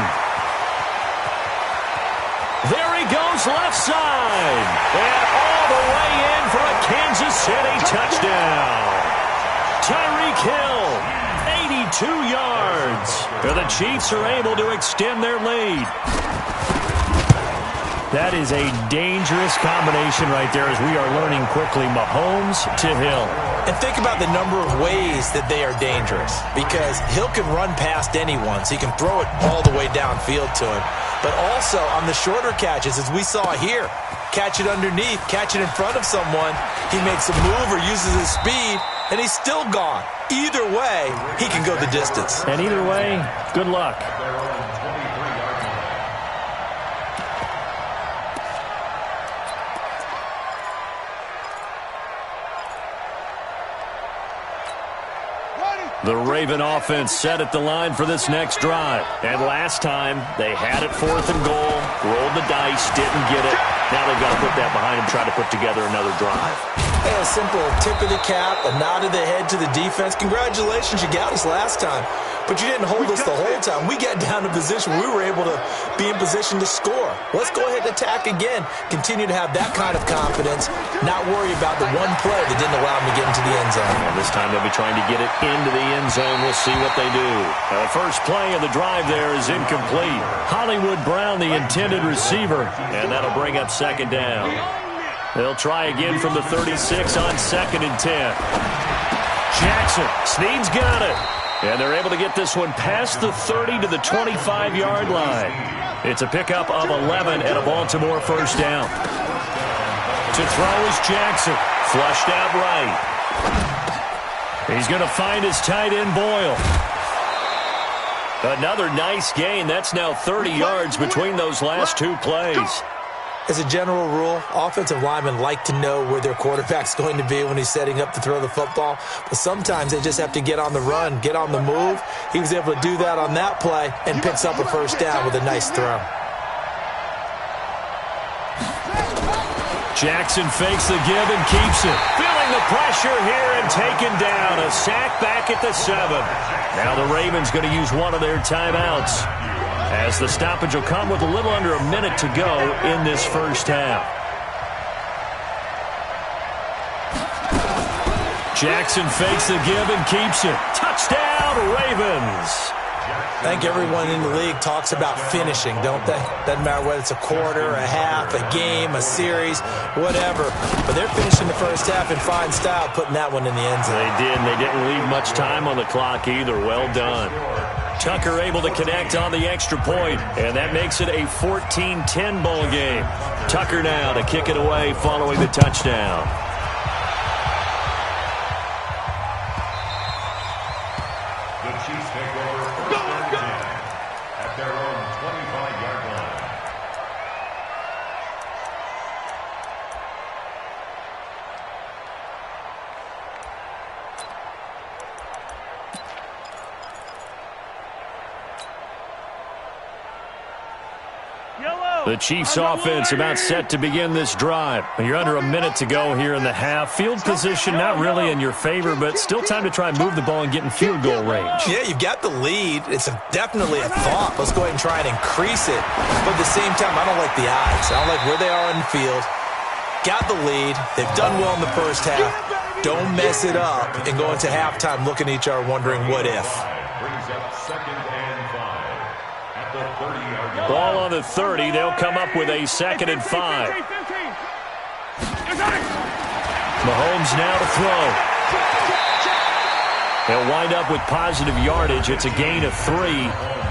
There he goes left side. And all the way in for a Kansas City touchdown. Tyreek Hill, 82 yards. And the Chiefs are able to extend their lead. That is a dangerous combination right there as we are learning quickly. Mahomes to Hill. And think about the number of ways that they are dangerous, because Hill can run past anyone, so he can throw it all the way downfield to him. But also on the shorter catches, as we saw here, catch it underneath, catch it in front of someone, he makes a move or uses his speed, and he's still gone. Either way, he can go the distance. And either way, good luck. The Raven offense set at the line for this next drive. And last time, they had it 4th and goal, rolled the dice, didn't get it. Now they've got to put that behind them, try to put together another drive. Hey, a simple tip of the cap, a nod of the head to the defense. Congratulations, you got us last time. But you didn't hold us the whole time. We got down to position where we were able to be in position to score. Let's go ahead and attack again. Continue to have that kind of confidence. Not worry about the one play that didn't allow them to get into the end zone. And this time they'll be trying to get it into the end zone. We'll see what they do. The first play of the drive there is incomplete. Hollywood Brown, the intended receiver. And that'll bring up 2nd down. They'll try again from the 36 on 2nd and 10. Jackson, Snead's got it. And they're able to get this one past the 30 to the 25-yard line. It's a pickup of 11 and a Baltimore first down. To throw is Jackson. Flushed out right. He's going to find his tight end, Boyle. Another nice gain. That's now 30 yards between those last two plays. As a general rule, offensive linemen like to know where their quarterback's going to be when he's setting up to throw the football. But sometimes they just have to get on the run, get on the move. He was able to do that on that play and picks up a first down with a nice throw. Jackson fakes the give and keeps it. Feeling the pressure here and taken down. A sack back at the 7. Now the Ravens going to use one of their timeouts, as the stoppage will come with a little under a minute to go in this first half. Jackson fakes the give and keeps it. Touchdown, Ravens. I think everyone in the league talks about finishing, don't they? Doesn't matter whether it's a quarter, a half, a game, a series, whatever. But they're finishing the first half in fine style, putting that one in the end zone. They did, and they didn't leave much time on the clock either. Well done. Tucker able to connect on the extra point, and that makes it a 14-10 ball game. Tucker now to kick it away following the touchdown. The Chiefs take over first and 10 at their own 25-yard line. The Chiefs offense about set to begin this drive. You're under a minute to go here in the half. Field position not really in your favor, but still time to try and move the ball and get in field goal range. Yeah, you've got the lead. It's definitely a thought. Let's go ahead and try and increase it. But at the same time, I don't like the odds. I don't like where they are in the field. Got the lead. They've done well in the first half. Don't mess it up and go into halftime looking at each other wondering what if. Brings up 2nd and 5 at the 30-yard line. Ball on the 30. They'll come up with a 2nd and 5. Mahomes now to throw. They'll wind up with positive yardage. It's a gain of 3,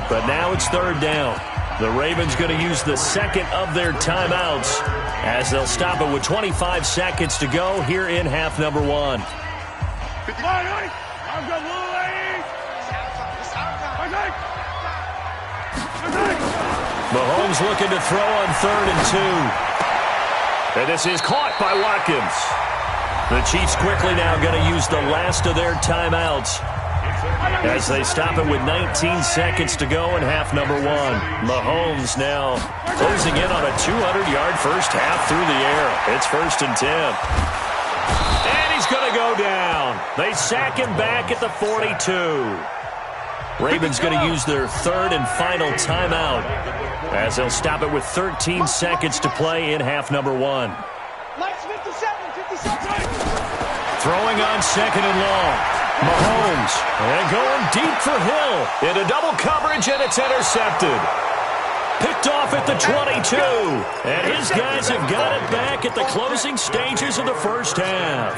but now it's 3rd down. The Ravens going to use the second of their timeouts as they'll stop it with 25 seconds to go here in half number 1. Mahomes looking to throw on 3rd and 2. And this is caught by Watkins. The Chiefs quickly now going to use the last of their timeouts as they stop it with 19 seconds to go in half number 1. Mahomes now closing in on a 200-yard first half through the air. It's 1st and 10. And he's going to go down. They sack him back at the 42. Ravens going to use their 3rd and final timeout as they'll stop it with 13 seconds to play in half number 1. Throwing on 2nd and long. Mahomes, and going deep for Hill. Into double coverage, and it's intercepted. Picked off at the 22. And his guys have got it back at the closing stages of the first half.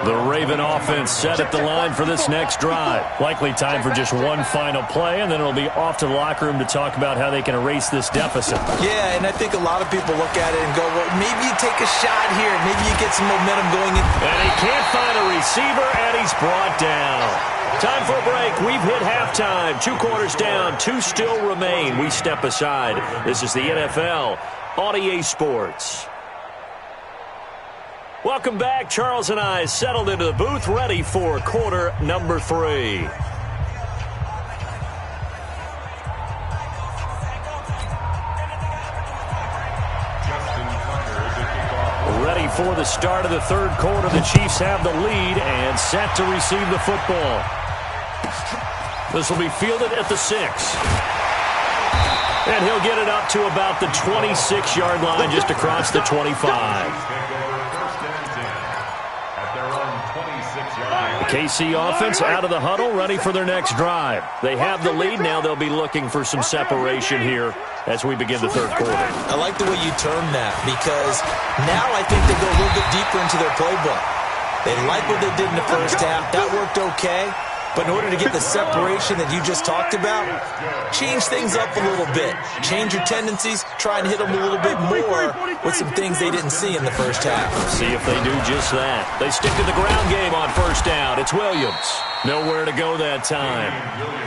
The Raven offense set at the line for this next drive. Likely time for just one final play, and then it'll be off to the locker room to talk about how they can erase this deficit. Yeah, and I think a lot of people look at it and go, well, maybe you take a shot here. Maybe you get some momentum going in. And he can't find a receiver, and he's brought down. Time for a break. We've hit halftime. 2 quarters down. 2 still remain. We step aside. This is the NFL on EA Sports. Welcome back. Charles and I settled into the booth, ready for quarter number 3. Ready for the start of the 3rd quarter. The Chiefs have the lead and set to receive the football. This will be fielded at the 6. And he'll get it up to about the 26-yard line, just across the 25. KC offense out of the huddle, ready for their next drive. They have the lead. Now they'll be looking for some separation here as we begin the third quarter. I like the way you term that, because now I think they go a little bit deeper into their playbook. They like what they did in the first half. That worked okay. But in order to get the separation that you just talked about, change things up a little bit. Change your tendencies. Try and hit them a little bit more with some things they didn't see in the first half. See if they do just that. They stick to the ground game on first down. It's Williams. Nowhere to go that time.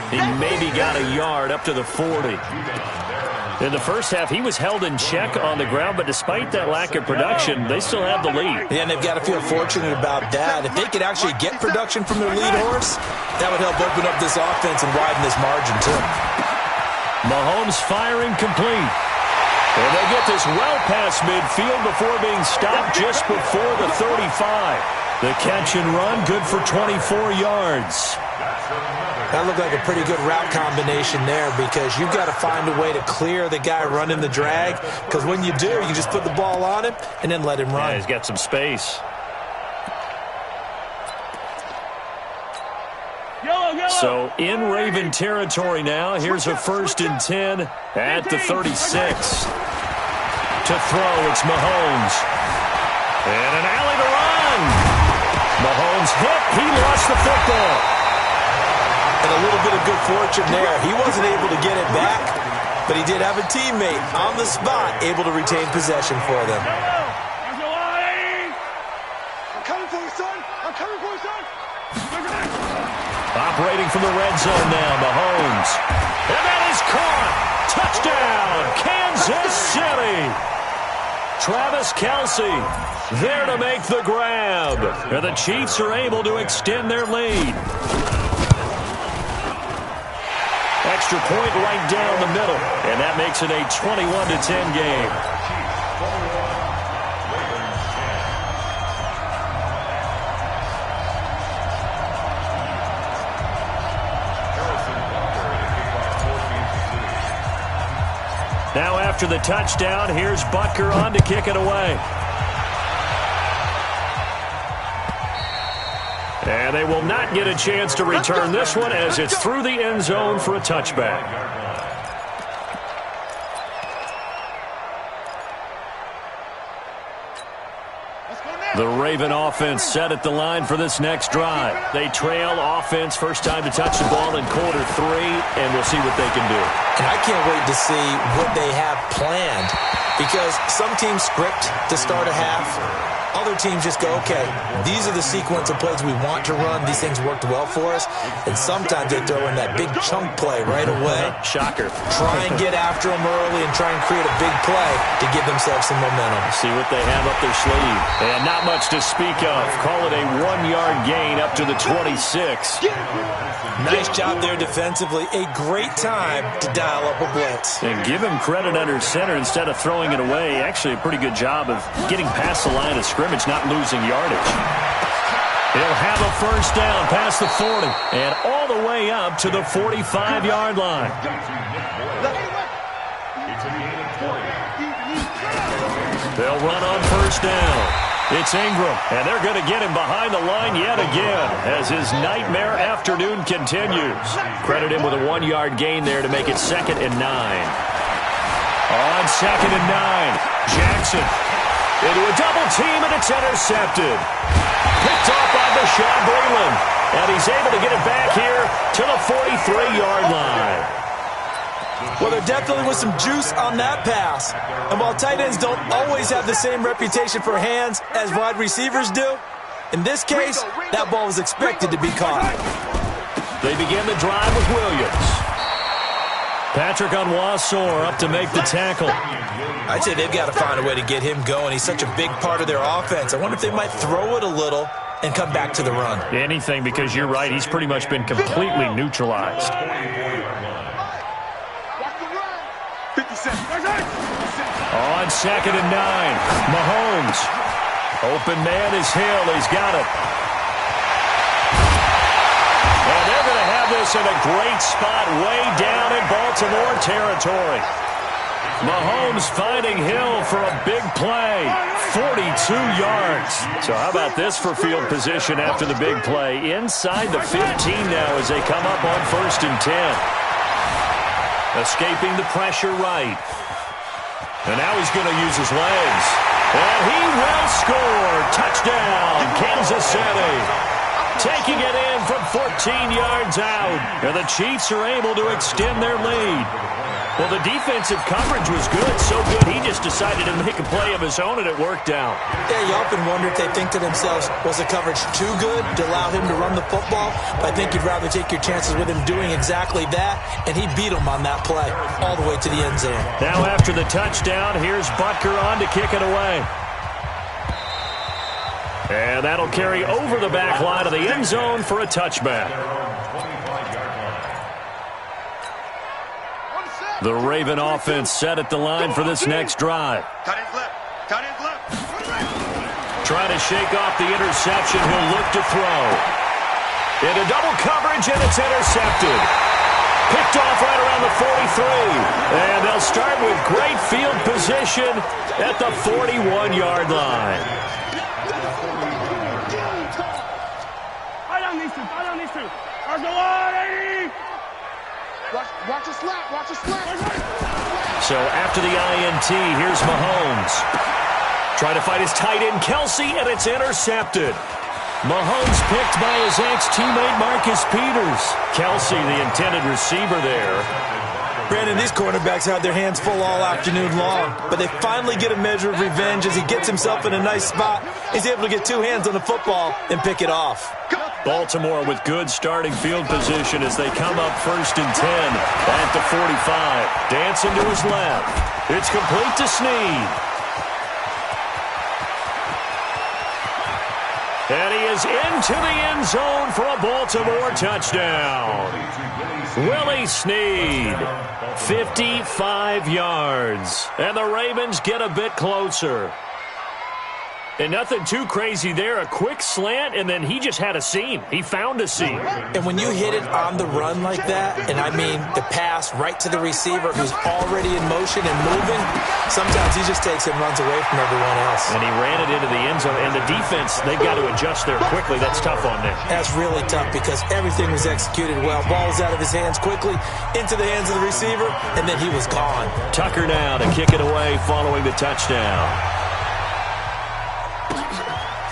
He maybe got a yard up to the 40. In the first half, he was held in check on the ground, but despite that lack of production, they still have the lead. Yeah, and they've got to feel fortunate about that. If they could actually get production from their lead horse, that would help open up this offense and widen this margin, too. Mahomes firing complete. And they get this well past midfield before being stopped just before the 35. The catch and run, good for 24 yards. That looked like a pretty good route combination there, because you've got to find a way to clear the guy running the drag, because when you do, you just put the ball on him and then let him run. Yeah, he's got some space. So in Raven territory now. Here's a 1st and 10 at the 36. To throw, it's Mahomes. And an alley to run. Mahomes hit. He lost the football. And a little bit of good fortune there. He wasn't able to get it back, but he did have a teammate on the spot able to retain possession for them. I'm coming for you, son. I'm coming for you, son. Operating from the red zone now, Mahomes. And that is caught. Touchdown, Kansas City. Travis Kelce there to make the grab. And the Chiefs are able to extend their lead. Extra point right down the middle, and that makes it a 21-10 game. Now after the touchdown, here's Butker on to kick it away. And they will not get a chance to return this one as it's through the end zone for a touchback. The Raven offense set at the line for this next drive. They trail offense, first time to touch the ball in quarter 3, and we'll see what they can do. And I can't wait to see what they have planned, because some teams script to start a half. Other teams just go, okay, these are the sequence of plays we want to run. These things worked well for us. And sometimes they throw in that big chunk play right away. Shocker. Try and get after them early and try and create a big play to give themselves some momentum. See what they have up their sleeve. And not much to speak of. Call it a 1-yard gain up to the 26. Nice job there defensively. A great time to dial up a blitz. And give him credit under center instead of throwing it away. Actually a pretty good job of getting past the line of scrimmage, not losing yardage. He'll have a first down past the 40 and all the way up to the 45-yard line. They'll run on first down. It's Ingram, and they're going to get him behind the line yet again as his nightmare afternoon continues. Credit him with a 1-yard gain there to make it 2nd and 9. On 2nd and 9, Jackson into a double team, and it's intercepted. Picked off by Bashaud Breeland, and he's able to get it back here to the 43-yard line. Well, there definitely was some juice on that pass. And while tight ends don't always have the same reputation for hands as wide receivers do, in this case, that ball was expected to be caught. They begin the drive with Williams. Patrick Onwuasor up to make the tackle. I'd say they've got to find a way to get him going. He's such a big part of their offense. I wonder if they might throw it a little and come back to the run. Anything, because you're right, he's pretty much been completely neutralized. On 2nd and 9, Mahomes. Open man is Hill. He's got it. And they're going to have this in a great spot way down in Baltimore territory. Mahomes finding Hill for a big play. 42 yards. So how about this for field position after the big play? Inside the 15 now as they come up on 1st and 10. Escaping the pressure right. And now he's going to use his legs. And he will score. Touchdown, Kansas City. Taking it in from 14 yards out. And the Chiefs are able to extend their lead. Well, the defensive coverage was good, so good he just decided to make a play of his own, and it worked out. Yeah, you often wonder if they think to themselves, was the coverage too good to allow him to run the football? But I think you'd rather take your chances with him doing exactly that, and he beat him on that play all the way to the end zone. Now after the touchdown, here's Butker on to kick it away. And that'll carry over the back line of the end zone for a touchback. The Raven offense set at the line for this next drive. Trying to shake off the interception. He'll look to throw. Into double coverage, and it's intercepted. Picked off right around the 43. And they'll start with great field position at the 41-yard line. Watch a slap, watch a slap. So after the INT, here's Mahomes. Trying to fight his tight end, Kelsey, and it's intercepted. Mahomes picked by his ex-teammate Marcus Peters. Kelsey, the intended receiver there. Brandon, these cornerbacks had their hands full all afternoon long, but they finally get a measure of revenge as he gets himself in a nice spot. He's able to get two hands on the football and pick it off. Baltimore with good starting field position as they come up 1st and 10 at the 45. Dancing to his left. It's complete to Snead. And he is into the end zone for a Baltimore touchdown. Willie Snead, 55 yards. And the Ravens get a bit closer. And nothing too crazy there. A quick slant, and then he just had a seam. He found a seam. And when you hit it on the run like that, and I mean the pass right to the receiver who's already in motion and moving, sometimes he just takes it and runs away from everyone else. And he ran it into the end zone. And the defense, they've got to adjust there quickly. That's tough on them. That's really tough because everything was executed well. Ball was out of his hands quickly, into the hands of the receiver, and then he was gone. Tucker now to kick it away following the touchdown.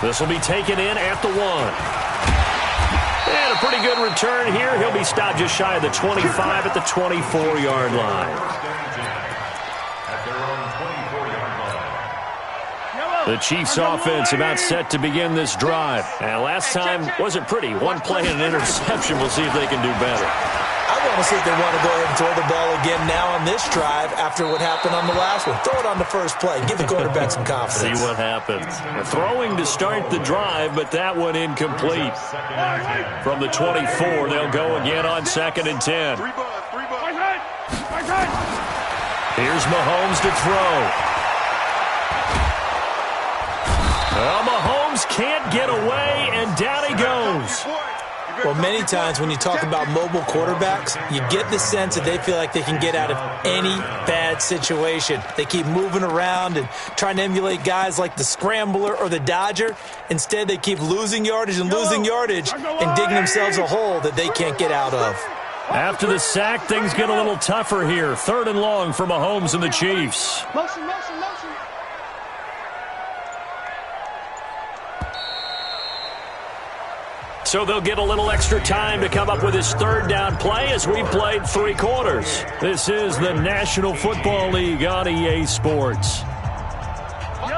This will be taken in at the 1. And a pretty good return here. He'll be stopped just shy of the 25 at the 24-yard line. The Chiefs offense about set to begin this drive. And last time wasn't pretty. One play and an interception. We'll see if they can do better. I want to see if they want to go ahead and throw the ball again now on this drive after what happened on the last one. Throw it on the first play. Give the quarterback some confidence. See what happens. Throwing to start the drive, but that one incomplete. From the 24, they'll go again on 2nd and 10. Here's Mahomes to throw. Well, Mahomes can't get away, and down he goes. Well, many times when you talk about mobile quarterbacks, you get the sense that they feel like they can get out of any bad situation. They keep moving around and trying to emulate guys like the Scrambler or the Dodger. Instead, they keep losing yardage and losing yardage and digging themselves a hole that they can't get out of. After the sack, things get a little tougher here. 3rd and long for Mahomes and the Chiefs. Motion, motion, motion. So they'll get a little extra time to come up with his 3rd down play as we played 3 quarters. This is the National Football League on EA Sports.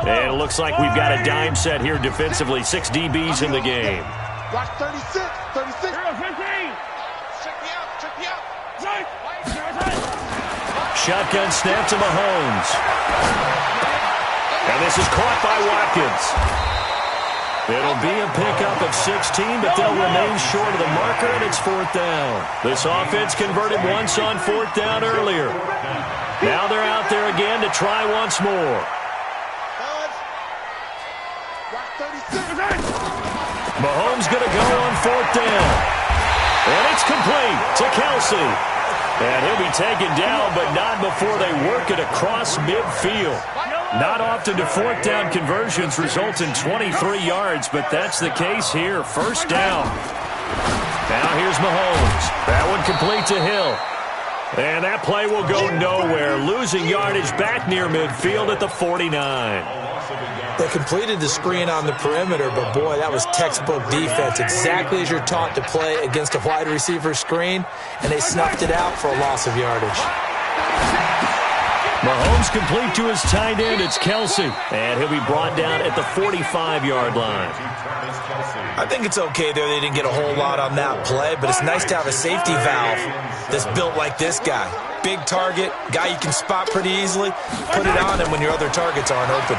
And it looks like we've got a dime set here defensively. 6 DBs in the game. Watch 36, 36. Check me out. Shotgun snap to Mahomes. And this is caught by Watkins. It'll be a pickup of 16, but they'll remain short of the marker, and it's 4th down. This offense converted once on 4th down earlier. Now they're out there again to try once more. Mahomes going to go on 4th down. And it's complete to Kelsey. And he'll be taken down, but not before they work it across midfield. Not often do fourth down conversions result in 23 yards, but that's the case here. First down. Now here's Mahomes. That one complete to Hill. And that play will go nowhere. Losing yardage back near midfield at the 49. They completed the screen on the perimeter, but boy, that was textbook defense. Exactly as you're taught to play against a wide receiver screen, and they snuffed it out for a loss of yardage. Mahomes complete to his tight end. It's Kelsey. And he'll be brought down at the 45-yard line. I think it's okay there. They didn't get a whole lot on that play, but it's nice to have a safety valve that's built like this guy. Big target, guy you can spot pretty easily. Put it on him when your other targets aren't open.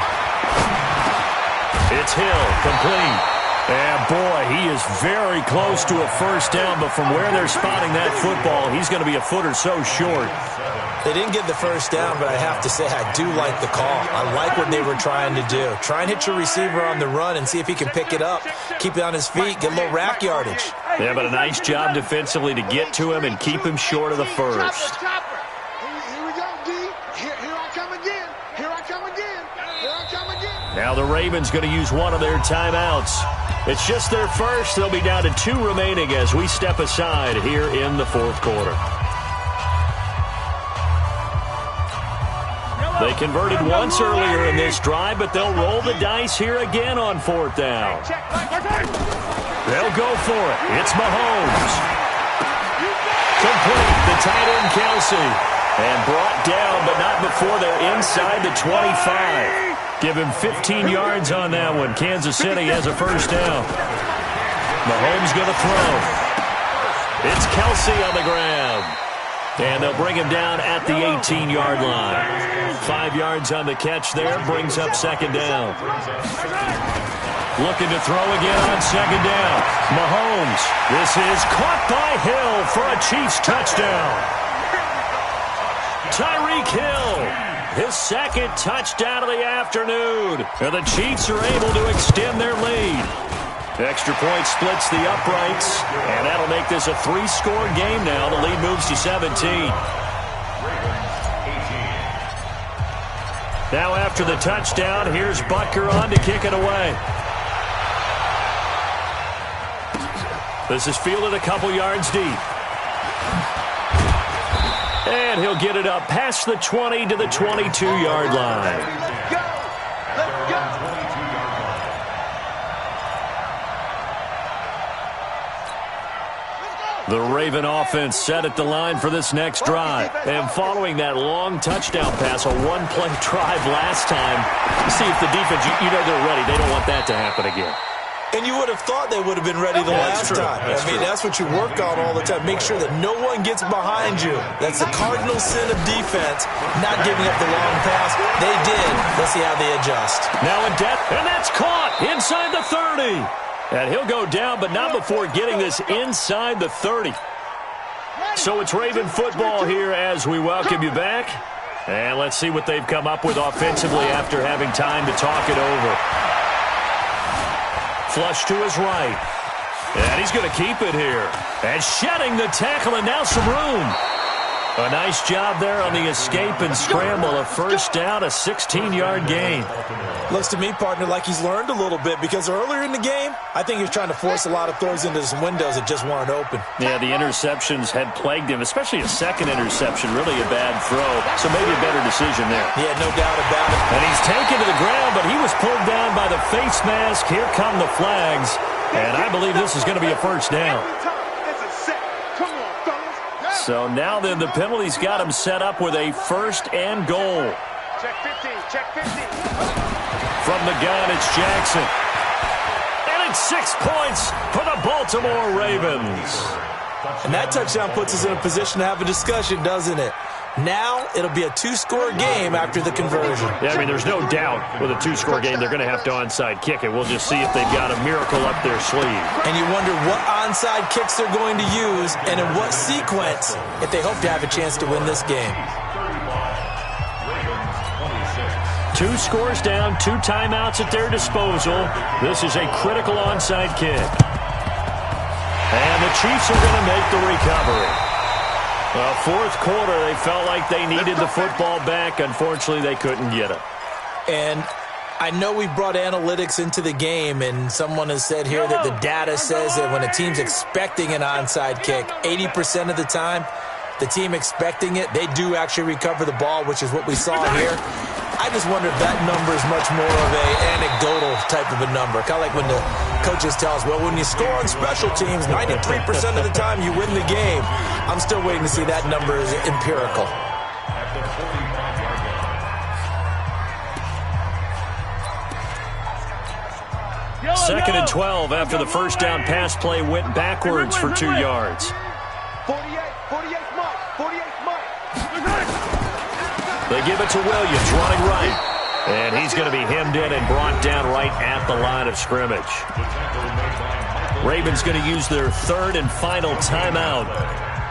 It's Hill, complete. And boy, he is very close to a first down, but from where they're spotting that football, he's going to be a foot or so short. They didn't get the first down, but I have to say I do like the call. I like what they were trying to do. Try and hit your receiver on the run and see if he can pick it up. Keep it on his feet, get a little rack yardage. Yeah, but a nice job defensively to get to him and keep him short of the first. Here we go, D. Here I come again. Here I come again. Here I come again. Now the Ravens going to use one of their timeouts. It's just their first. They'll be down to 2 remaining as we step aside here in the fourth quarter. They converted once earlier in this drive, but they'll roll the dice here again on fourth down. They'll go for it. It's Mahomes. Complete. The tight end, Kelsey. And brought down, but not before they're inside the 25. Give him 15 yards on that one. Kansas City has a first down. Mahomes going to throw. It's Kelsey on the ground. And they'll bring him down at the 18-yard line. 5 yards on the catch there, brings up second down. Looking to throw again on second down. Mahomes. This is caught by Hill for a Chiefs touchdown. Tyreek Hill, his second touchdown of the afternoon. And the Chiefs are able to extend their lead. Extra point splits the uprights, and that'll make this a 3-score game now. The lead moves to 17. Now after the touchdown, here's Butker on to kick it away. This is fielded a couple yards deep. And he'll get it up past the 20 to the 22-yard line. The Raven offense set at the line for this next drive. And following that long touchdown pass, a one-play drive last time, see if the defense, you know they're ready. They don't want that to happen again. And you would have thought they would have been ready the last time. I mean, that's what you work on all the time. Make sure that no one gets behind you. That's the cardinal sin of defense, not giving up the long pass. They did. Let's see how they adjust. Now in depth, and that's caught inside the 30. And he'll go down, but not before getting this inside the 30. So it's Raven football here as we welcome you back. And let's see what they've come up with offensively after having time to talk it over. Flush to his right. And he's going to keep it here. And shedding the tackle, and now some room. A nice job there on the escape and scramble. A first down, a 16-yard gain. Looks to me, partner, like he's learned a little bit, because earlier in the game, I think he was trying to force a lot of throws into some windows that just weren't open. Yeah, the interceptions had plagued him, especially a second interception, really a bad throw. So maybe a better decision there. Yeah, no doubt about it. And he's taken to the ground, but he was pulled down by the face mask. Here come the flags. And I believe this is going to be a first down. So now then, the penalty's got him set up with a first and goal. Check 15, check 15. From the gun, it's Jackson. And it's 6 points for the Baltimore Ravens. And that touchdown puts us in a position to have a discussion, doesn't it? Now it'll be a 2-score game after the conversion. Yeah, I mean, there's no doubt with a 2-score game they're going to have to onside kick it. We'll just see if they've got a miracle up their sleeve. And you wonder what onside kicks they're going to use and in what sequence if they hope to have a chance to win this game. 2 scores down, 2 timeouts at their disposal. This is a critical onside kick. And the Chiefs are going to make the recovery. Well, fourth quarter, they felt like they needed the football back. Unfortunately, they couldn't get it. And I know we brought analytics into the game, and someone has said here that the data says that when a team's expecting an onside kick, 80% of the time, the team expecting it, they do actually recover the ball, which is what we saw here. I just wonder if that number is much more of an anecdotal type of a number. Kind of like when the coaches tell us, well, when you score on special teams, 93% of the time you win the game. I'm still waiting to see that number is empirical. Second and 12 after the first down pass play went backwards for 2 yards. 48 Mike. They give it to Williams, running right. And he's going to be hemmed in and brought down right at the line of scrimmage. Ravens going to use their third and final timeout,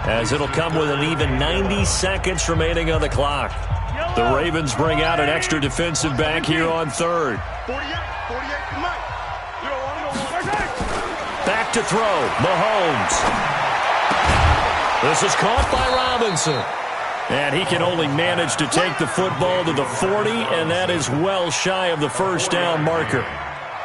as it'll come with an even 90 seconds remaining on the clock. The Ravens bring out an extra defensive back here on third. 48 Mike. Back to throw, Mahomes. This is caught by Robinson. And he can only manage to take the football to the 40, and that is well shy of the first down marker.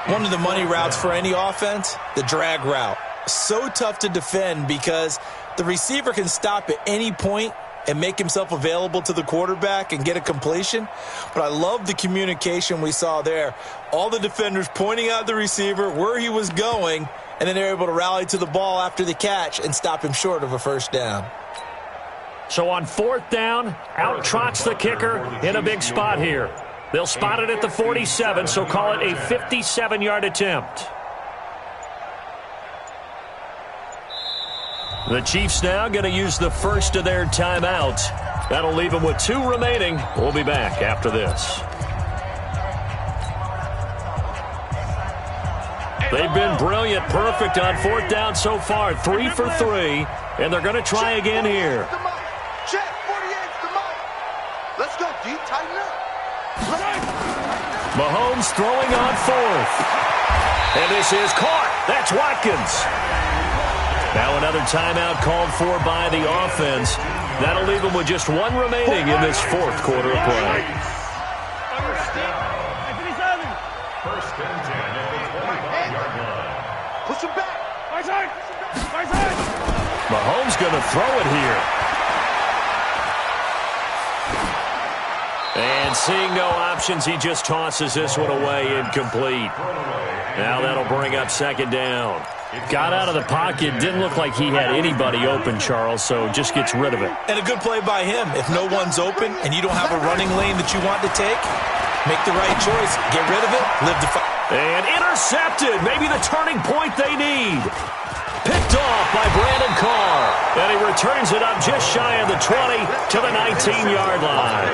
One of the money routes for any offense, the drag route. So tough to defend because the receiver can stop at any point and make himself available to the quarterback and get a completion. But I love the communication we saw there. All the defenders pointing out the receiver, where he was going, and then they're able to rally to the ball after the catch and stop him short of a first down. So on fourth down, out trots the kicker in a big spot here. They'll spot it at the 47, so call it a 57-yard attempt. The Chiefs now going to use the first of their timeouts. That'll leave them with 2 remaining. We'll be back after this. They've been brilliant, perfect on fourth down so far, 3 for 3, and they're going to try again here. Check, 48's the Mike. Let's go, D, tighten up. Mahomes throwing on fourth. And this is caught. That's Watkins. Now another timeout called for by the offense. That'll leave them with just 1 remaining in this fourth quarter of play. First and 10 at the 25-yard line. Push him back. Mahomes going to throw it here. And seeing no options, he just tosses this one away, incomplete. Now that'll bring up second down. Got out of the pocket, didn't look like he had anybody open, Charles, so just gets rid of it. And a good play by him. If no one's open and you don't have a running lane that you want to take, make the right choice. Get rid of it. Live the fight. And intercepted. Maybe the turning point they need. Picked off by Brandon Carr. And he returns it up just shy of the 20 to the 19-yard line.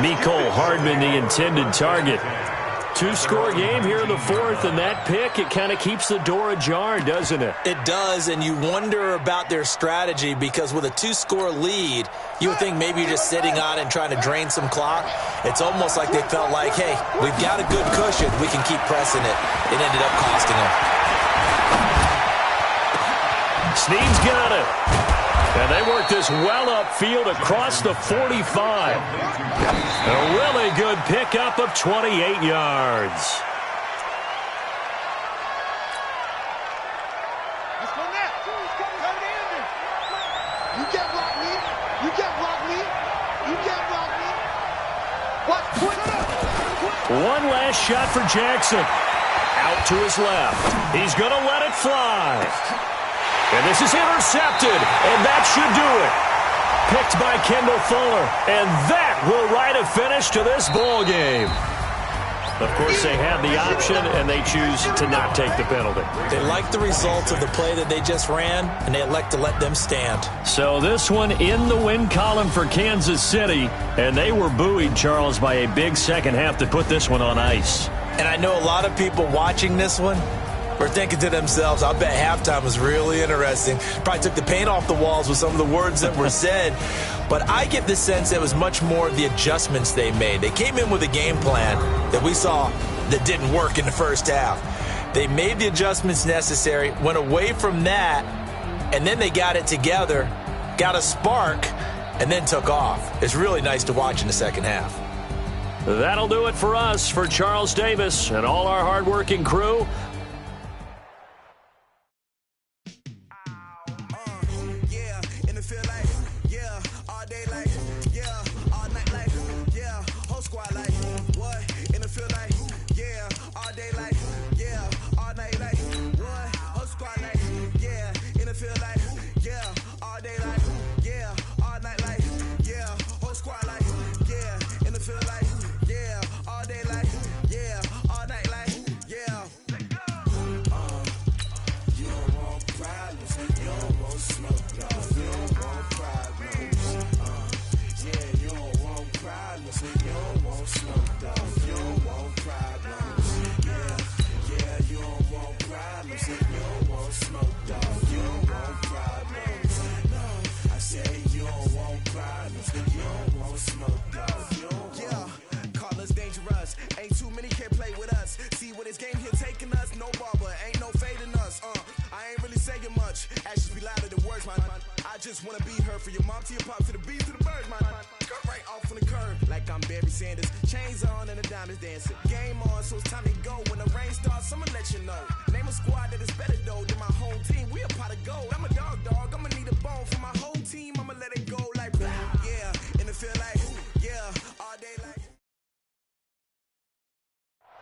Mecole Hardman, the intended target. 2-score game here in the fourth, and that pick, it kind of keeps the door ajar, doesn't it? It does, and you wonder about their strategy because with a 2-score lead, you would think maybe you're just sitting on it and trying to drain some clock. It's almost like they felt like, hey, we've got a good cushion. We can keep pressing it. It ended up costing them. Snead's got it. And they work this well upfield across the 45. A really good pickup of 28 yards. Let's go now. You can't block me. You can't block me. You can't block me. What? One last shot for Jackson. Out to his left. He's going to let it fly. And this is intercepted, and that should do it. Picked by Kendall Fuller, and that will write a finish to this ball game. Of course, they have the option, and they choose to not take the penalty. They like the results of the play that they just ran, and they elect to let them stand. So this one in the win column for Kansas City, and they were buoyed, Charles, by a big second half to put this one on ice. And I know a lot of people watching this one were thinking to themselves, I bet halftime was really interesting. Probably took the paint off the walls with some of the words that were said. But I get the sense that it was much more the adjustments they made. They came in with a game plan that we saw that didn't work in the first half. They made the adjustments necessary, went away from that, and then they got it together, got a spark, and then took off. It's really nice to watch in the second half. That'll do it for us, for Charles Davis and all our hardworking crew.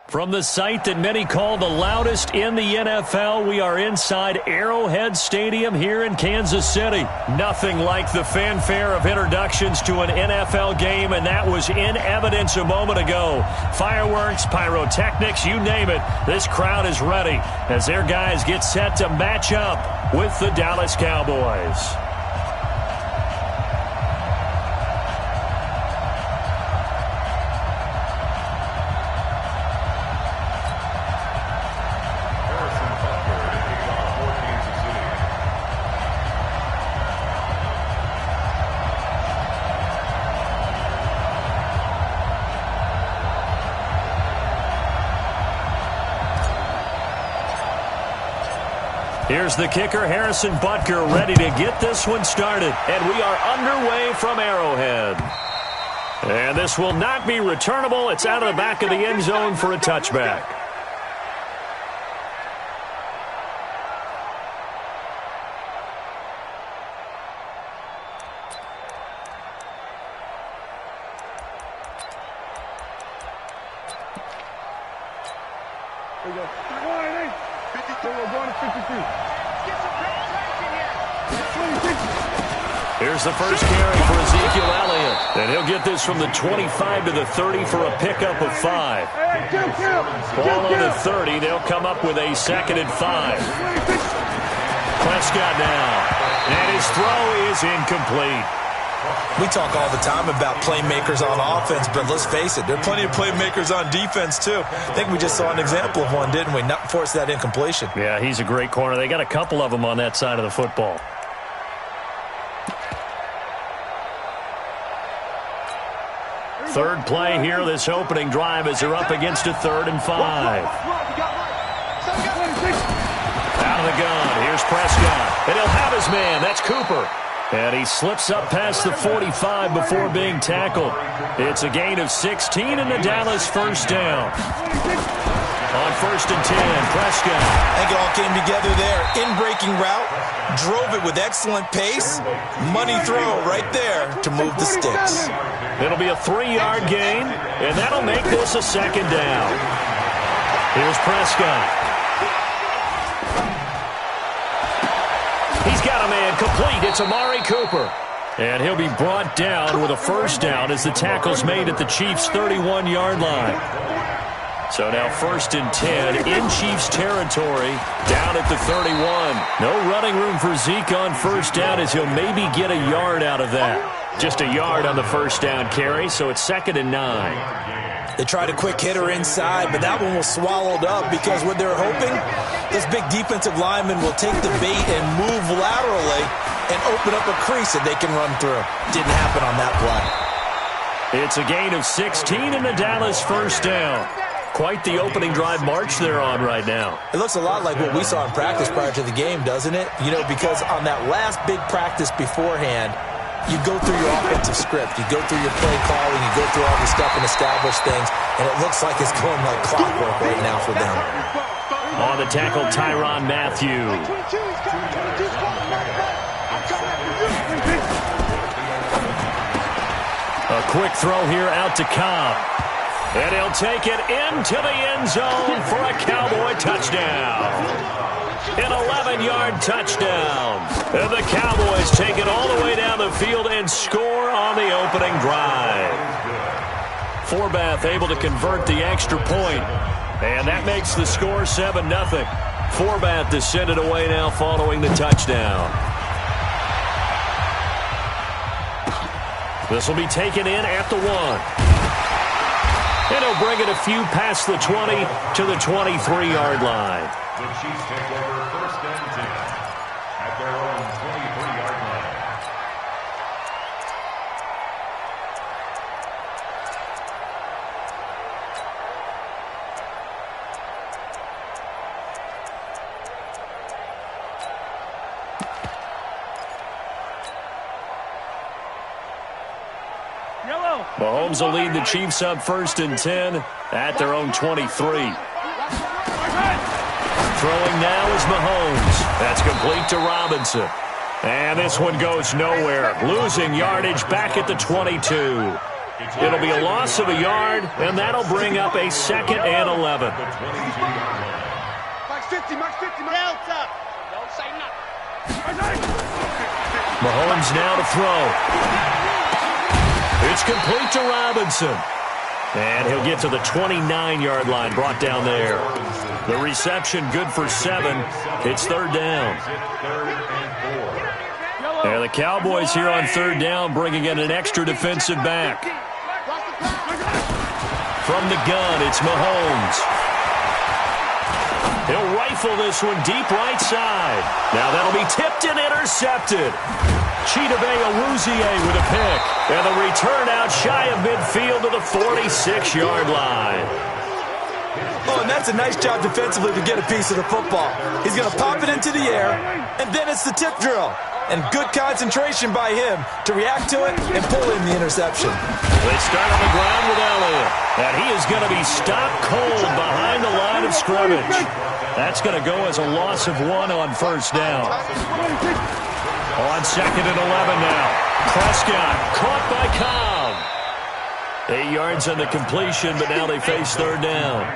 From the site that many call the loudest in the NFL, we are inside Arrowhead Stadium here in Kansas City. Nothing like the fanfare of introductions to an NFL game, and that was in evidence a moment ago. Fireworks, pyrotechnics, you name it. This crowd is ready as their guys get set to match up with the Dallas Cowboys. Here's the kicker, Harrison Butker, ready to get this one started. And we are underway from Arrowhead. And this will not be returnable. It's out of the back of the end zone for a touchback. There you go. We're going to 53. Here's the first carry for Ezekiel Elliott. And he'll get this from the 25 to the 30 for a pickup of 5. Ball on the 30. They'll come up with a 2nd and 5. Prescott now. And his throw is incomplete. We talk all the time about playmakers on offense, but let's face it, there are plenty of playmakers on defense, too. I think we just saw an example of one, didn't we? Not force that incompletion. Yeah, he's a great corner. They got a couple of them on that side of the football. Third play here, this opening drive, as they're up against a 3rd and 5. Out of the gun, here's Prescott. And he'll have his man, that's Cooper. And he slips up past the 45 before being tackled. It's a gain of 16 and the Dallas first down. On 1st and 10, Prescott. I think it all came together there. In-breaking route, drove it with excellent pace. Money throw right there to move the sticks. It'll be a 3-yard gain, and that'll make this a 2nd down. Here's Prescott. He's got a man complete. It's Amari Cooper. And he'll be brought down with a first down as the tackle's made at the Chiefs' 31-yard line. So now 1st and 10 in Chiefs territory, down at the 31. No running room for Zeke on first down as he'll maybe get a yard out of that. Just a yard on the first down carry, so it's 2nd and 9. They tried a quick hitter inside, but that one was swallowed up because what they're hoping, this big defensive lineman will take the bait and move laterally and open up a crease that they can run through. Didn't happen on that play. It's a gain of 16 in the Dallas first down. Quite the opening drive march they're on right now. It looks a lot like what we saw in practice prior to the game, doesn't it? You know, because on that last big practice beforehand, you go through your offensive script. You go through your play calling. You go through all the stuff and establish things. And it looks like it's going like clockwork right now for them. On the tackle, Tyrann Mathieu. A quick throw here out to Cobb. And he'll take it into the end zone for a Cowboy touchdown. An 11-yard touchdown. And the Cowboys take it all the way down the field and score on the opening drive. Forbath able to convert the extra point. And that makes the score 7-0. Forbath to send it away now following the touchdown. This will be taken in at the 1. And he'll bring it a few past the 20 to the 23-yard line. The Chiefs take over 1st and 10 at their own 23-yard line. Mahomes will lead the Chiefs up 1st and 10 at their own 23. Throwing now is Mahomes. That's complete to Robinson. And this one goes nowhere. Losing yardage back at the 22. It'll be a loss of a yard, and that'll bring up a 2nd and 11. Mahomes now to throw. It's complete to Robinson. And he'll get to the 29-yard line, brought down there. The reception good for 7. It's 3rd down. And the Cowboys here on 3rd down bringing in an extra defensive back. From the gun, it's Mahomes. He'll rifle this one deep right side. Now that'll be tipped and intercepted. Chidobe Awuzie with a pick. And the return out shy of midfield to the 46-yard line. Oh, and that's a nice job defensively to get a piece of the football. He's going to pop it into the air, and then it's the tip drill. And good concentration by him to react to it and pull in the interception. They start on the ground with Elliott. And he is going to be stopped cold behind the line of scrimmage. That's going to go as a loss of 1 on 1st down. On 2nd and 11 now. Prescott caught by Cobb. 8 yards on the completion, but now they face 3rd down.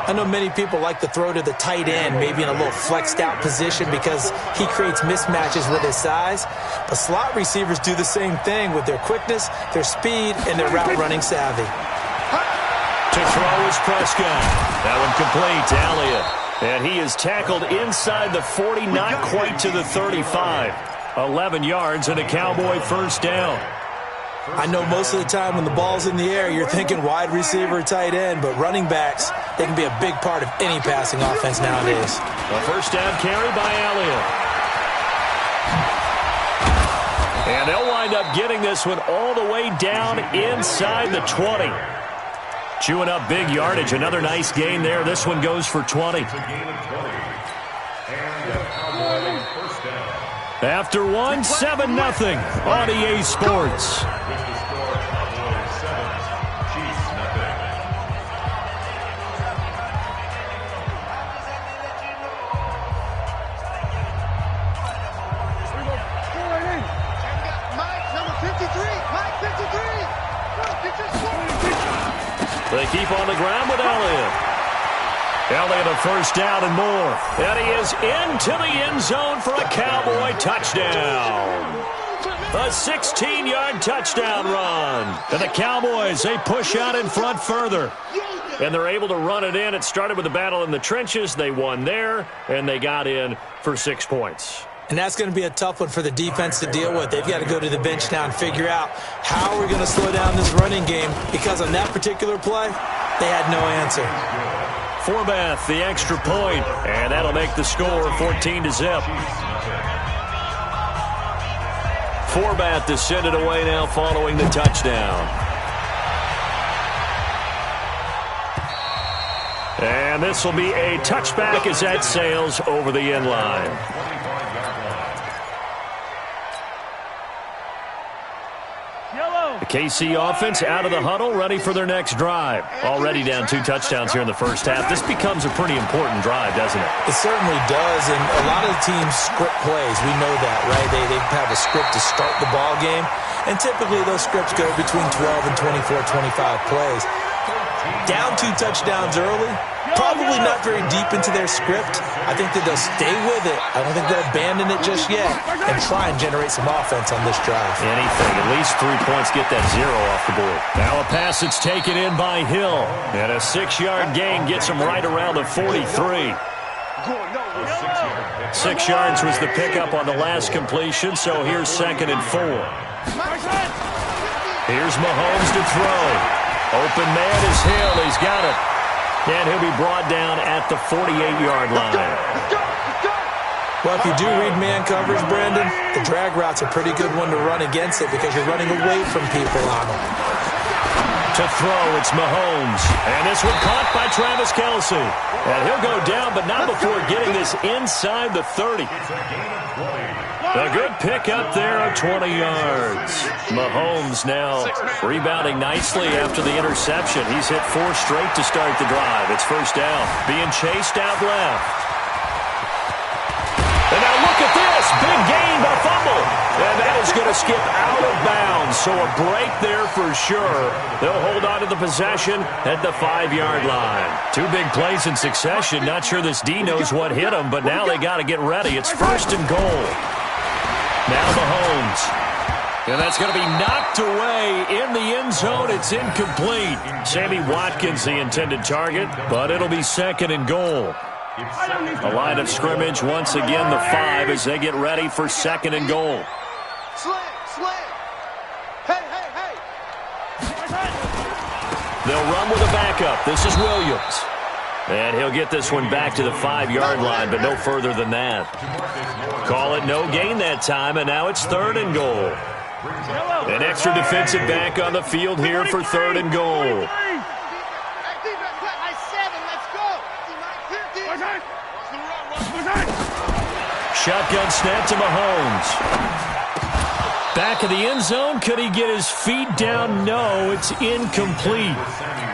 I know many people like to throw to the tight end, maybe in a little flexed out position because he creates mismatches with his size. But slot receivers do the same thing with their quickness, their speed, and their route running savvy. To throw is Prescott. That one complete to Elliott. And he is tackled inside the 40, not quite to the 35. 11 yards and a Cowboy 1st down. I know most of the time when the ball's in the air, you're thinking wide receiver, tight end, but running backs, they can be a big part of any passing offense nowadays. A 1st down carry by Elliott. And they'll wind up getting this one all the way down inside the 20. Chewing up big yardage. Another nice gain there. This one goes for 20. After 1, 7-0 on EA Sports. They keep on the ground with Elliott. Elliott a 1st down and more. And he is into the end zone for a Cowboy touchdown. A 16-yard touchdown run. And the Cowboys, they push out in front further. And they're able to run it in. It started with a battle in the trenches. They won there, and they got in for 6 points. And that's going to be a tough one for the defense to deal with. They've got to go to the bench now and figure out how we're going to slow down this running game, because on that particular play, they had no answer. Forbath, the extra point, and that'll make the score 14-0. Forbath to send it away now following the touchdown. this will be a touchback as that sails over the end line. The KC offense out of the huddle, ready for their next drive. Already down 2 touchdowns here in the first half. This becomes a pretty important drive, doesn't it? It certainly does, and a lot of the teams script plays. We know that, right? They have a script to start the ball game, and typically those scripts go between 12 and 24, 25 plays. Down 2 touchdowns early, probably not very deep into their script. I think that they'll stay with it. I don't think they'll abandon it just yet and try and generate some offense on this drive. Anything, at least 3 points, get that 0 off the board. Now a pass that's taken in by Hill, and a 6-yard gain gets him right around the 43. 6 yards was the pickup on the last completion, so here's 2nd and 4. Here's Mahomes to throw. Open man is Hill. He's got it. And he'll be brought down at the 48-yard line. Well, if you do read man coverage, Brandon, the drag route's a pretty good one to run against it because you're running away from people on them. To throw, it's Mahomes. And this one caught by Travis Kelce. And he'll go down, but not before getting this inside the 30. A good pick up there of 20 yards. Mahomes now rebounding nicely after the interception. He's hit 4 straight to start the drive. It's first down. Being chased out left. And now look at this. Big gain, a fumble. And that is going to skip out of bounds. So a break there for sure. They'll hold on to the possession at the 5-yard line. 2 big plays in succession. Not sure this D knows what hit him, but now they got to get ready. It's 1st and goal. Now Mahomes. And that's going to be knocked away in the end zone. It's incomplete. Sammy Watkins, the intended target, but it'll be 2nd and goal. A line of scrimmage, once again, the 5 as they get ready for 2nd and goal. Slam. Hey. They'll run with a backup. This is Williams. And he'll get this one back to the 5-yard line, but no further than that. Call it no gain that time, and now it's 3rd and goal. An extra defensive back on the field here for 3rd and goal. Shotgun snap to Mahomes. Back of the end zone. Could he get his feet down? No, it's incomplete.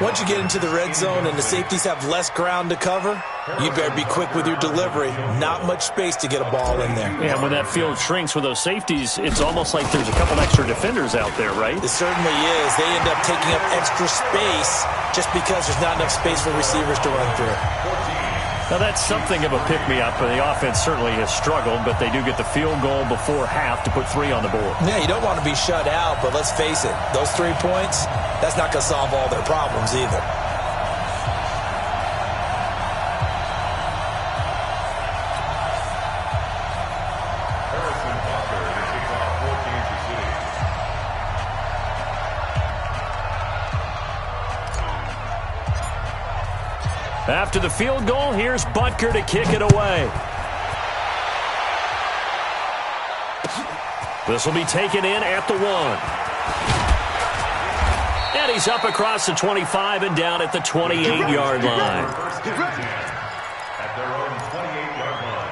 Once you get into the red zone and the safeties have less ground to cover, you better be quick with your delivery. Not much space to get a ball in there. Yeah, when that field shrinks with those safeties, it's almost like there's a couple extra defenders out there, right? It certainly is. They end up taking up extra space just because there's not enough space for receivers to run through. Now, that's something of a pick-me-up, and the offense certainly has struggled, but they do get the field goal before half to put 3 on the board. Yeah, you don't want to be shut out, but let's face it, those 3 points, that's not going to solve all their problems either. After the field goal, here's Butker to kick it away. This will be taken in at the 1. And he's up across the 25 and down at the 28-yard line. At their own 28-yard line.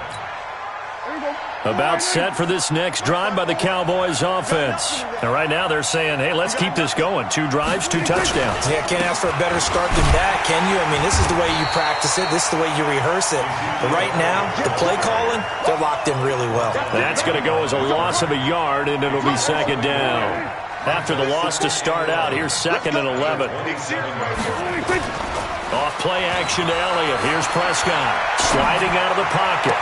About set for this next drive by the Cowboys offense. And right now they're saying, hey, let's keep this going. 2 drives, 2 touchdowns. Yeah, can't ask for a better start than that, can you? I mean, this is the way you practice it. This is the way you rehearse it. But right now, the play calling, they're locked in really well. That's going to go as a loss of a yard, and it'll be 2nd down. After the loss to start out, here's 2nd and 11. Off play action to Elliott. Here's Prescott sliding out of the pocket.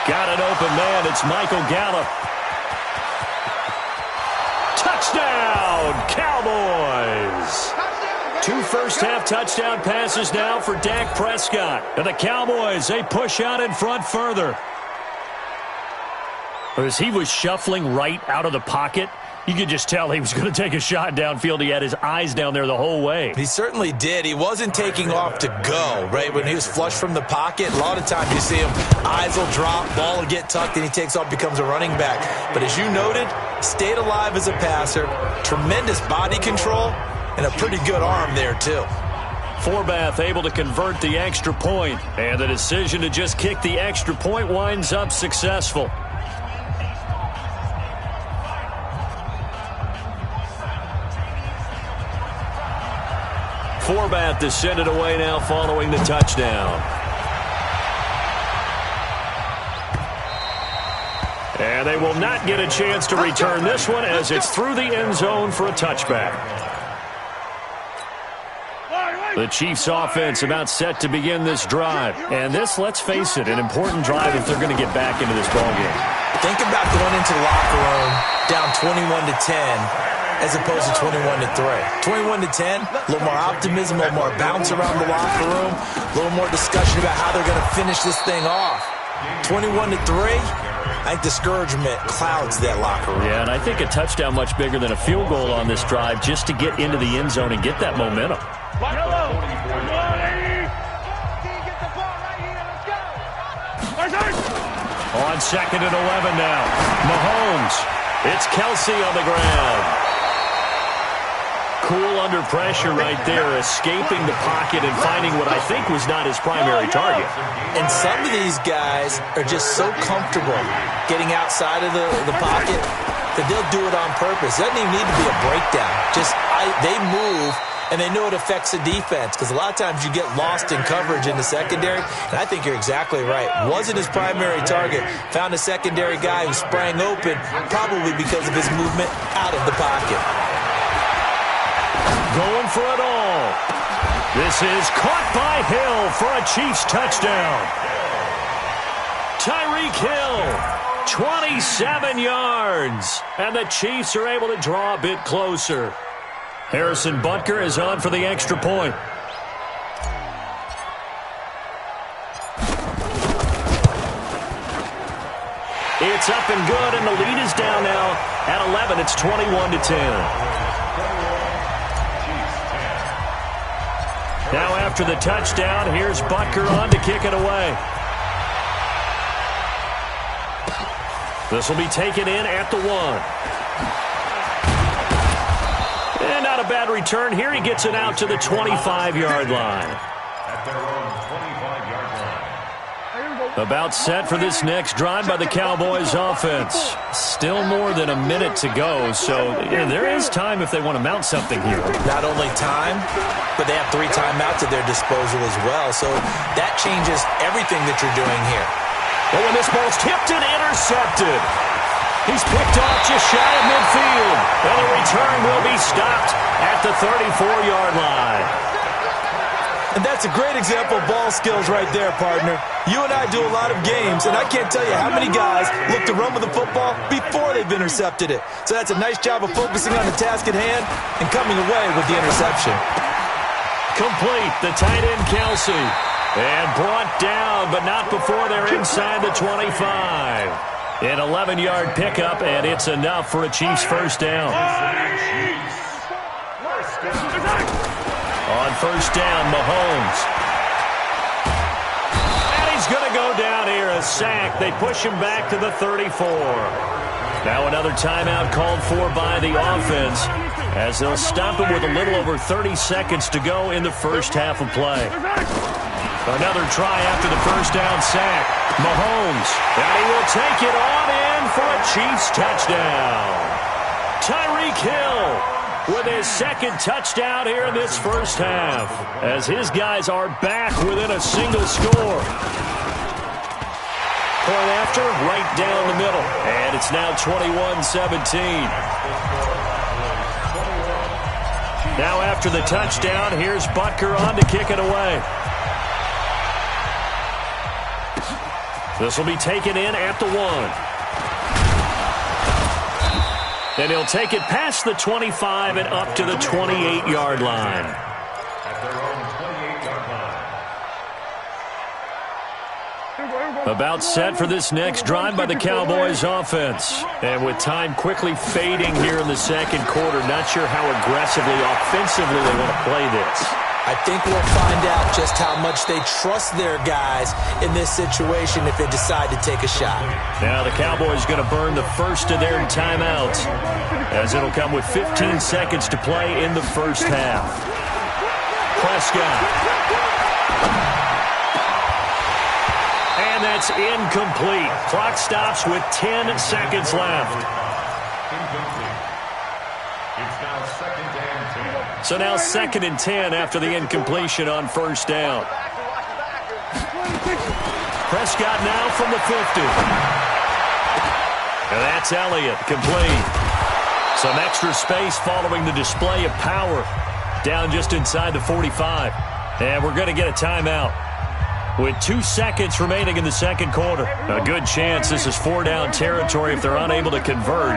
Got an open man. It's Michael Gallup. Touchdown, Cowboys. 2 first-half touchdown passes now for Dak Prescott. And the Cowboys, they push out in front further. As he was shuffling right out of the pocket, you could just tell he was going to take a shot downfield. He had his eyes down there the whole way. He certainly did. He wasn't taking off to go, right? When he was flush from the pocket, a lot of times you see him, eyes will drop, ball will get tucked, and he takes off, becomes a running back. But as you noted, stayed alive as a passer, tremendous body control, and a pretty good arm there, too. Forbath able to convert the extra point, and the decision to just kick the extra point winds up successful. Forbath to send it away now following the touchdown. And they will not get a chance to return this one as it's through the end zone for a touchback. The Chiefs offense about set to begin this drive. And this, let's face it, an important drive if they're going to get back into this ballgame. Think about going into the locker room down 21-10 as opposed to 21-3. 21-10, a little more optimism, a little more bounce around the locker room, a little more discussion about how they're going to finish this thing off. 21-3, I think discouragement clouds that locker room. Yeah, and I think a touchdown much bigger than a field goal on this drive just to get into the end zone and get that momentum. On 2nd and 11 now. Mahomes. It's Kelsey on the ground. Cool under pressure right there, escaping the pocket and finding what I think was not his primary target. And some of these guys are just so comfortable getting outside of the pocket that they'll do it on purpose. It doesn't even need to be a breakdown. They move, and they know it affects the defense because a lot of times you get lost in coverage in the secondary, and I think you're exactly right. Wasn't his primary target. Found a secondary guy who sprang open, probably because of his movement out of the pocket. Going for it all. This is caught by Hill for a Chiefs touchdown. Tyreek Hill, 27 yards. And the Chiefs are able to draw a bit closer. Harrison Butker is on for the extra point. It's up and good, and the lead is down now at 11. It's 21-10. Now after the touchdown, here's Butker on to kick it away. This will be taken in at the 1. And not a bad return here. He gets it out to the 25-yard line. At their own 25-yard line. About set for this next drive by the Cowboys offense. Still more than a minute to go, so there is time if they want to mount something here. Not only time, but they have 3 timeouts at their disposal as well, so that changes everything that you're doing here. Oh, and this ball's tipped and intercepted. He's picked off just shy of midfield, and the return will be stopped at the 34-yard line. And that's a great example of ball skills right there, partner. You and I do a lot of games, and I can't tell you how many guys look to run with the football before they've intercepted it. So that's a nice job of focusing on the task at hand and coming away with the interception. Complete, the tight end Kelsey. And brought down, but not before they're inside the 25. An 11-yard pickup, and it's enough for a Chiefs first down. On first down, Mahomes. And he's going to go down here, a sack. They push him back to the 34. Now another timeout called for by the offense as they'll stop it with a little over 30 seconds to go in the first half of play. Another try after the first down sack. Mahomes, and he will take it on in for a Chiefs touchdown. Tyreek Hill with his second touchdown here in this first half, as his guys are back within a single score. Point after, right down the middle, and it's now 21-17. Now after the touchdown, here's Butker on to kick it away. This will be taken in at the 1. And he'll take it past the 25 and up to the 28-yard line. At their own 28-yard line. About set for this next drive by the Cowboys offense. And with time quickly fading here in the second quarter, not sure how aggressively, offensively they want to play this. I think we'll find out just how much they trust their guys in this situation if they decide to take a shot. Now the Cowboys going to burn the first of their timeouts, as it'll come with 15 seconds to play in the first half. Prescott. And that's incomplete. Clock stops with 10 seconds left. Incomplete. It's now 2nd and 10. So now 2nd and 10 after the incompletion on first down. Prescott now from the 50. And that's Elliott, complete. Some extra space following the display of power. Down just inside the 45. And we're going to get a timeout. With 2 seconds remaining in the second quarter. A good chance this is 4-down territory if they're unable to convert.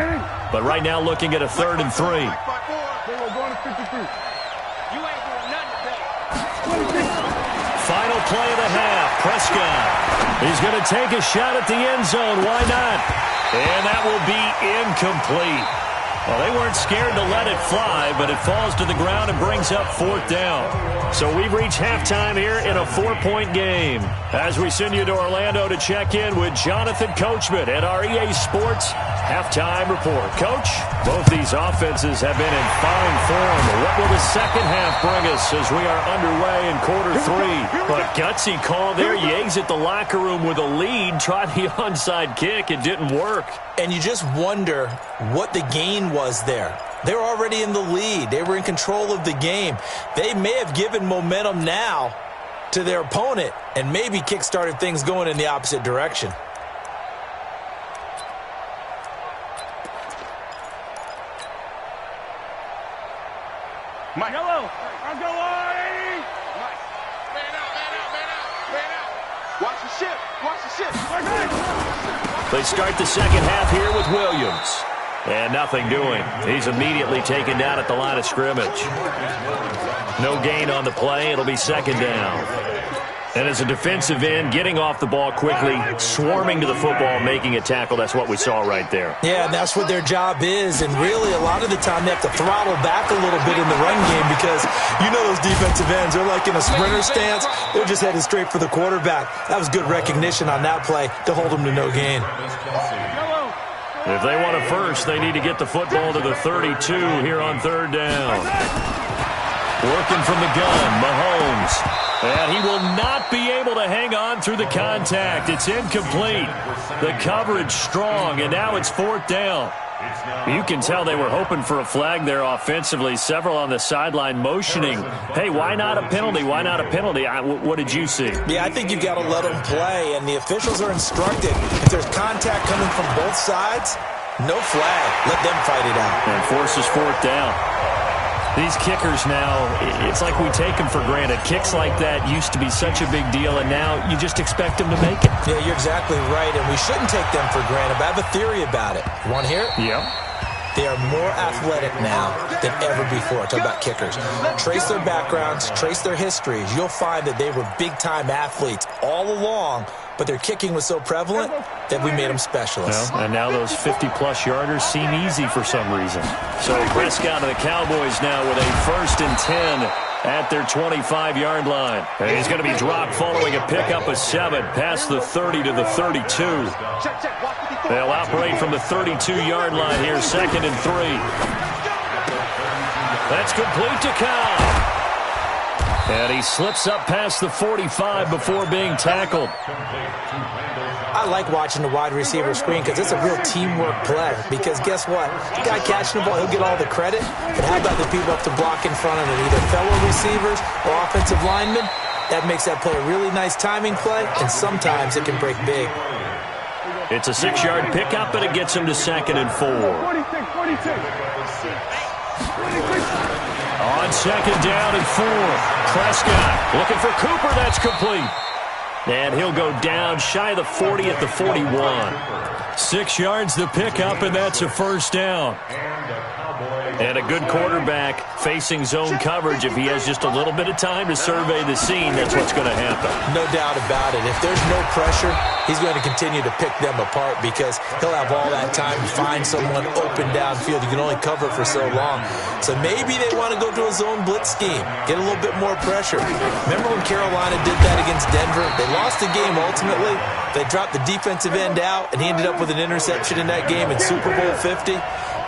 But right now looking at a 3rd and 3. Final play of the half. Prescott. He's going to take a shot at the end zone. Why not? And that will be incomplete. Well, they weren't scared to let it fly, but it falls to the ground and brings up 4th down. So we've reached halftime here in a 4-point game. As we send you to Orlando to check in with Jonathan Coachman at our EA Sports Halftime Report. Coach, both these offenses have been in fine form. What will the second half bring us as we are underway in quarter 3? But gutsy call there. You exit the locker room with a lead. Try the onside kick. It didn't work. And you just wonder what the gain was there. They were already in the lead. They were in control of the game. They may have given momentum now to their opponent and maybe kick-started things going in the opposite direction. Mike. Yellow. I'll go on. Mike. Man out. Watch the ship. They start the second half here with Williams. And nothing doing. He's immediately taken down at the line of scrimmage. No gain on the play. It'll be 2nd down. And as a defensive end, getting off the ball quickly, swarming to the football, making a tackle, that's what we saw right there. Yeah, and that's what their job is. And really, a lot of the time, they have to throttle back a little bit in the run game because you know those defensive ends, they're like in a sprinter stance. They're just headed straight for the quarterback. That was good recognition on that play to hold them to no gain. If they want a first, they need to get the football to the 32 here on 3rd down. Working from the gun, Mahomes. And he will not be able to hang on through the contact. It's incomplete. The coverage strong, and now it's 4th down. You can tell they were hoping for a flag there offensively. Several on the sideline motioning. Hey, why not a penalty? Why not a penalty? What did you see? Yeah, I think you've got to let them play, and the officials are instructed. If there's contact coming from both sides, no flag. Let them fight it out. And forces 4th down. These kickers now, it's like we take them for granted. Kicks like that used to be such a big deal, and now you just expect them to make it. Yeah, you're exactly right, and we shouldn't take them for granted. But I have a theory about it. You want to hear it? Yeah. They are more athletic now than ever before. Talk about kickers. Trace their backgrounds, trace their histories. You'll find that they were big-time athletes all along, but their kicking was so prevalent that we made them specialists. Well, and now those 50-plus yarders seem easy for some reason. So Prescott and the Cowboys now with a 1st and 10 at their 25-yard line. And he's going to be dropped following a pickup of 7 past the 30 to the 32. They'll operate from the 32-yard line here, 2nd and 3. That's complete to Cobb. And he slips up past the 45 before being tackled. I like watching the wide receiver screen because it's a real teamwork play. Because guess what? The guy catching the ball, he'll get all the credit. But how about the people up to block in front of him? Either fellow receivers or offensive linemen. That makes that play a really nice timing play, and sometimes it can break big. It's a 6-yard pickup, but it gets him to 2nd and 4. On 2nd down and 4. Prescott looking for Cooper. That's complete. And he'll go down shy of the 40 at the 41. 6 yards the pickup, and that's a 1st down. And a good quarterback facing zone coverage. If he has just a little bit of time to survey the scene, that's what's going to happen. No doubt about it. If there's no pressure, he's going to continue to pick them apart because he'll have all that time to find someone open downfield. You can only cover for so long. So maybe they want to go to a zone blitz scheme, get a little bit more pressure. Remember when Carolina did that against Denver? They lost the game ultimately. They dropped the defensive end out, and he ended up with an interception in that game in Super Bowl 50.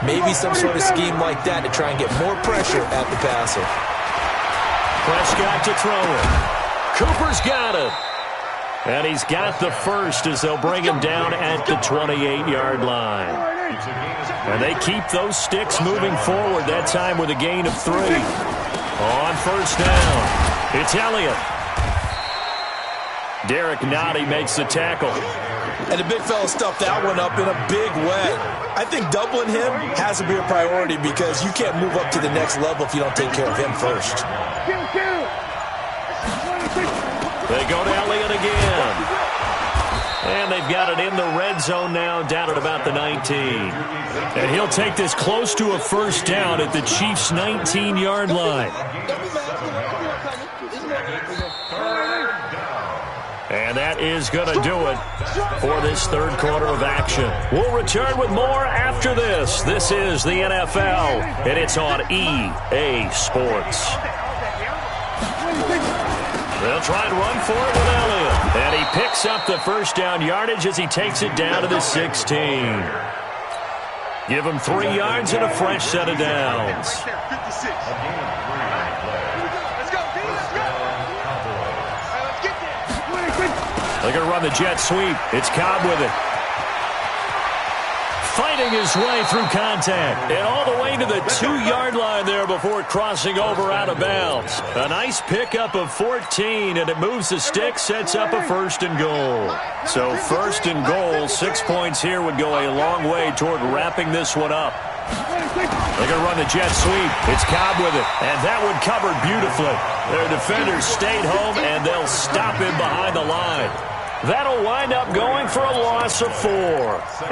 Maybe some sort of scheme like that to try and get more pressure at the passer. Prescott to throw it. Cooper's got it. And he's got the first as they'll bring him down at the 28-yard line. And they keep those sticks moving forward, that time with a gain of 3. On first down, it's Elliott. Derek Nottie makes the tackle. And the big fella stuffed that one up in a big way. I think doubling him has to be a priority because you can't move up to the next level if you don't take care of him first. They go to Elliott again. And they've got it in the red zone now, down at about the 19. And he'll take this close to a first down at the Chiefs' 19-yard line. And that is going to do it for this third quarter of action. We'll return with more after this. This is the NFL, and it's on EA Sports. They'll try and run for it with Elliott. And he picks up the first down yardage as he takes it down to the 16. Give him 3 yards and a fresh set of downs. They're going to run the jet sweep. It's Cobb with it. Fighting his way through contact. And all the way to the 2-yard line there before crossing over out of bounds. A nice pickup of 14, and it moves the stick, sets up a first and goal. So first and goal, 6 points here would go a long way toward wrapping this one up. They're going to run the jet sweep. It's Cobb with it. And that one covered beautifully. Their defenders stayed home, and they'll stop him behind the line. That'll wind up going for a loss of 4.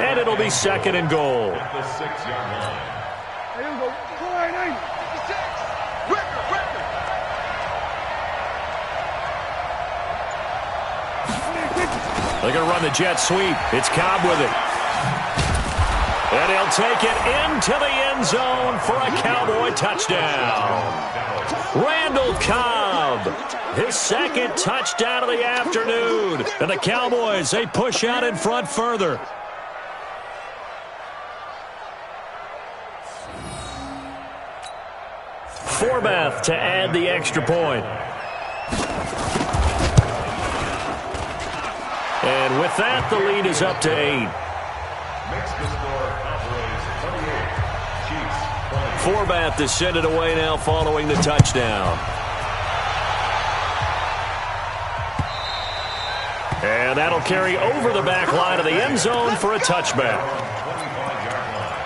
And it'll be second and goal. At the 6-yard line. They're going to run the jet sweep. It's Cobb with it. And he'll take it into the end zone for a Cowboy touchdown. Randall Cobb, his second touchdown of the afternoon. And the Cowboys, they push out in front further. Forbath to add the extra point. And with that, the lead is up to 8. Makes the score Cowboys 28, Chiefs 20. Forbath to send it away now following the touchdown. And that'll carry over the back line of the end zone for a touchback. 25-yard line.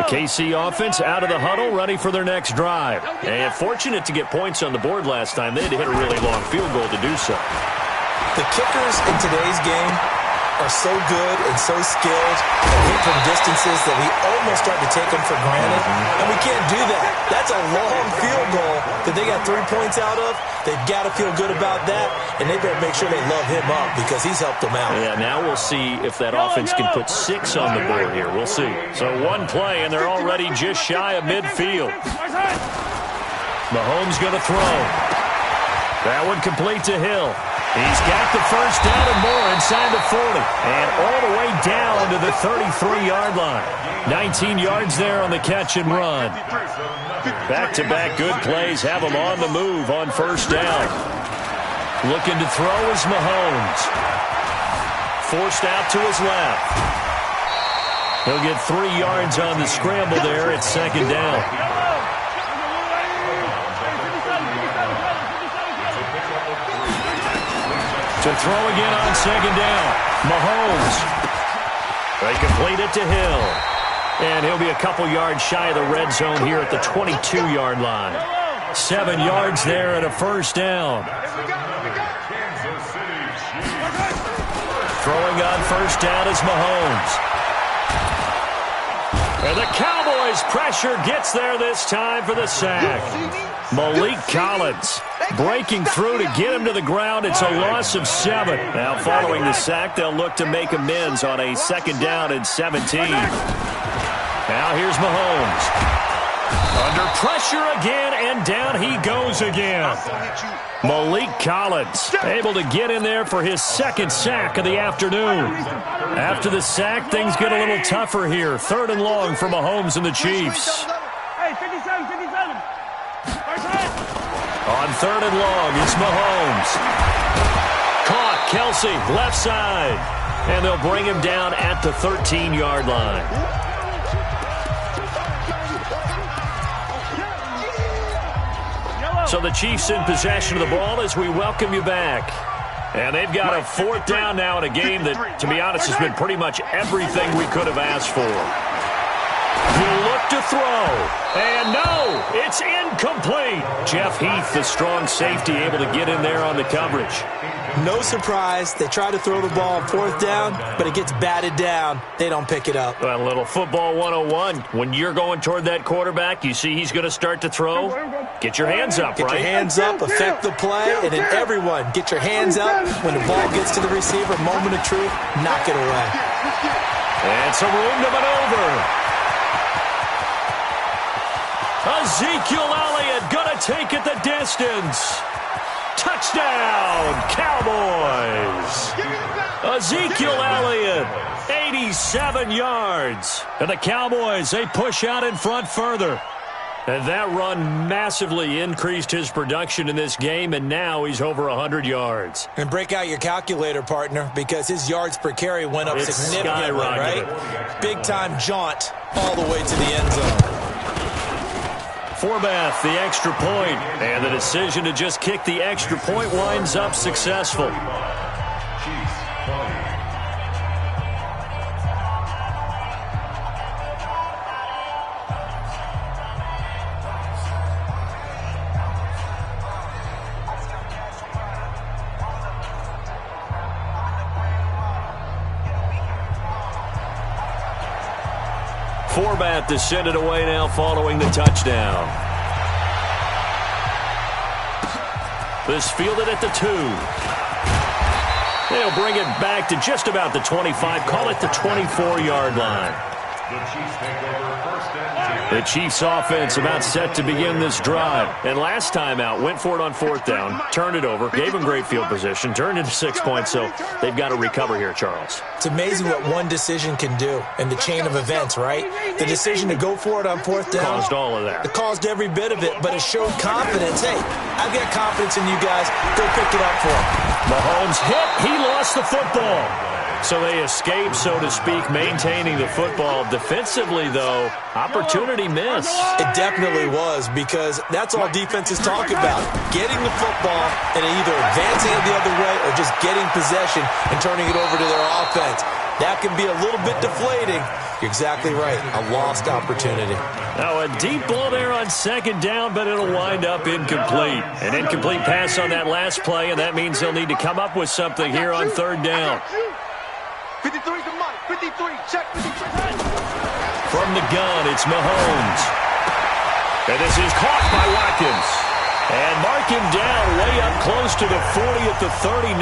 KC offense out of the huddle, ready for their next drive. And fortunate to get points on the board last time. They had to hit a really long field goal to do so. The kickers in today's game are so good and so skilled and hit from distances that we almost start to take them for granted. And we can't do that. That's a long field goal that they got 3 points out of. They've got to feel good about that, and they better make sure they love him up because he's helped them out. Yeah, now we'll see if that offense can put 6 on the board here. We'll see. So one play, and they're already just shy of midfield. Mahomes going to throw. That one complete to Hill. He's got the first down and more inside the 40. And all the way down to the 33-yard line. 19 yards there on the catch and run. Back-to-back good plays have him on the move on first down. Looking to throw is Mahomes. Forced out to his left. He'll get 3 yards on the scramble there. It's second down. To throw again on second down. Mahomes. They complete it to Hill. And he'll be a couple yards shy of the red zone here at the 22-yard line. 7 yards there and a first down. Throwing on first down is Mahomes. And the Cowboys' pressure gets there this time for the sack. Malik Collins breaking through to get him to the ground. It's a loss of 7. Now following the sack, they'll look to make amends on a second down and 17. Now here's Mahomes. Under pressure again, and down he goes again. Malik Collins able to get in there for his second sack of the afternoon. After the sack, things get a little tougher here. 3rd and long for Mahomes and the Chiefs. Hey, 57, 57. On 3rd and long, it's Mahomes. Caught, Kelsey, left side. And they'll bring him down at the 13-yard line. So the Chiefs in possession of the ball as we welcome you back. And they've got a 4th down now in a game that, to be honest, has been pretty much everything we could have asked for. He'll look to throw. And no, it's incomplete. Jeff Heath, the strong safety, able to get in there on the coverage. No surprise. They try to throw the ball on 4th down, but it gets batted down. They don't pick it up. A little football 101. When you're going toward that quarterback, you see he's going to start to throw. Get your hands up, right? Get your hands up, affect the play, and then everyone, get your hands up. When the ball gets to the receiver, moment of truth, knock it away. And some room to maneuver. Ezekiel Elliott going to take it the distance. Touchdown, Cowboys. Ezekiel Elliott, 87 yards. And the Cowboys, they push out in front further. And that run massively increased his production in this game, and now he's over 100 yards. And break out your calculator, partner, because his yards per carry went up significantly, right? Big-time jaunt all the way to the end zone. Forbath, the extra point, and the decision to just kick the extra point winds up successful. Forbath to send it away now following the touchdown. This fielded at the 2. They'll bring it back to just about the 25. Call it the 24-yard line. The Chiefs take over 1st and 10. The Chiefs offense about set to begin this drive. And last time out, went for it on 4th down, turned it over, gave them great field position, turned into 6 points, so they've got to recover here, Charles. It's amazing what one decision can do in the chain of events, right? The decision to go for it on 4th down. Caused all of that. It caused every bit of it, but it showed confidence. Hey, I've got confidence in you guys. Go pick it up for him. Mahomes hit. He lost the football. So they escape, so to speak, maintaining the football. Defensively, though, opportunity missed. It definitely was, because that's all defenses talk about. Getting the football and either advancing it the other way or just getting possession and turning it over to their offense. That can be a little bit deflating. You're exactly right. A lost opportunity. Now a deep ball there on 2nd down, but it'll wind up incomplete. An incomplete pass on that last play, and that means they'll need to come up with something here on 3rd down. 53 to Mike. 53. Check 53. From the gun, it's Mahomes. And this is caught by Watkins. And mark him down way up close to the 40 at the 39.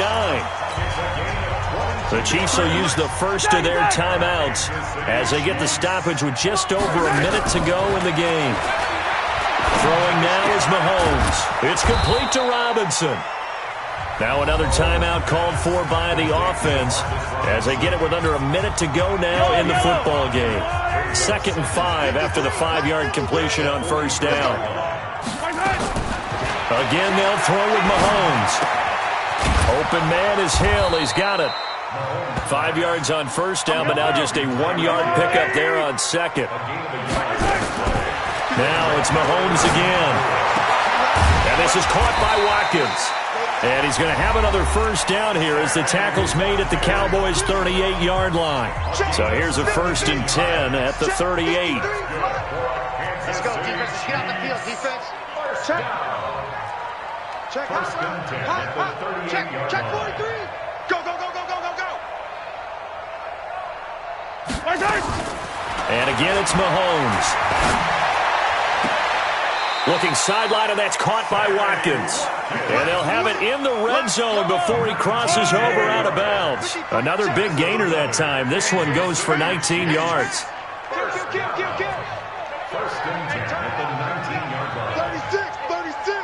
The Chiefs will use the first of their timeouts as they get the stoppage with just over a minute to go in the game. Throwing now is Mahomes. It's complete to Robinson. Now another timeout called for by the offense as they get it with under a minute to go now in the football game. 2nd and 5 after the 5-yard completion on 1st down. Again, they'll throw with Mahomes. Open man is Hill. He's got it. 5 yards on 1st down, but now just a 1-yard pickup there on 2nd. Now it's Mahomes again. And this is caught by Watkins. And he's going to have another 1st down here as the tackle's made at the Cowboys' 38-yard line. So here's a 1st and 10 at the 38. Let's go, defense. Let's get out the field, defense. Check. Check. 1st and 10 at the 38-yard Check line. 43. Go, go, go, go, go, go, go. And again, it's Mahomes. Looking sideline, and that's caught by Watkins. And they'll have it in the red zone before he crosses over out of bounds. Another big gainer that time. This one goes for 19 yards. First and 10 at the 19-yard line. 36, 36.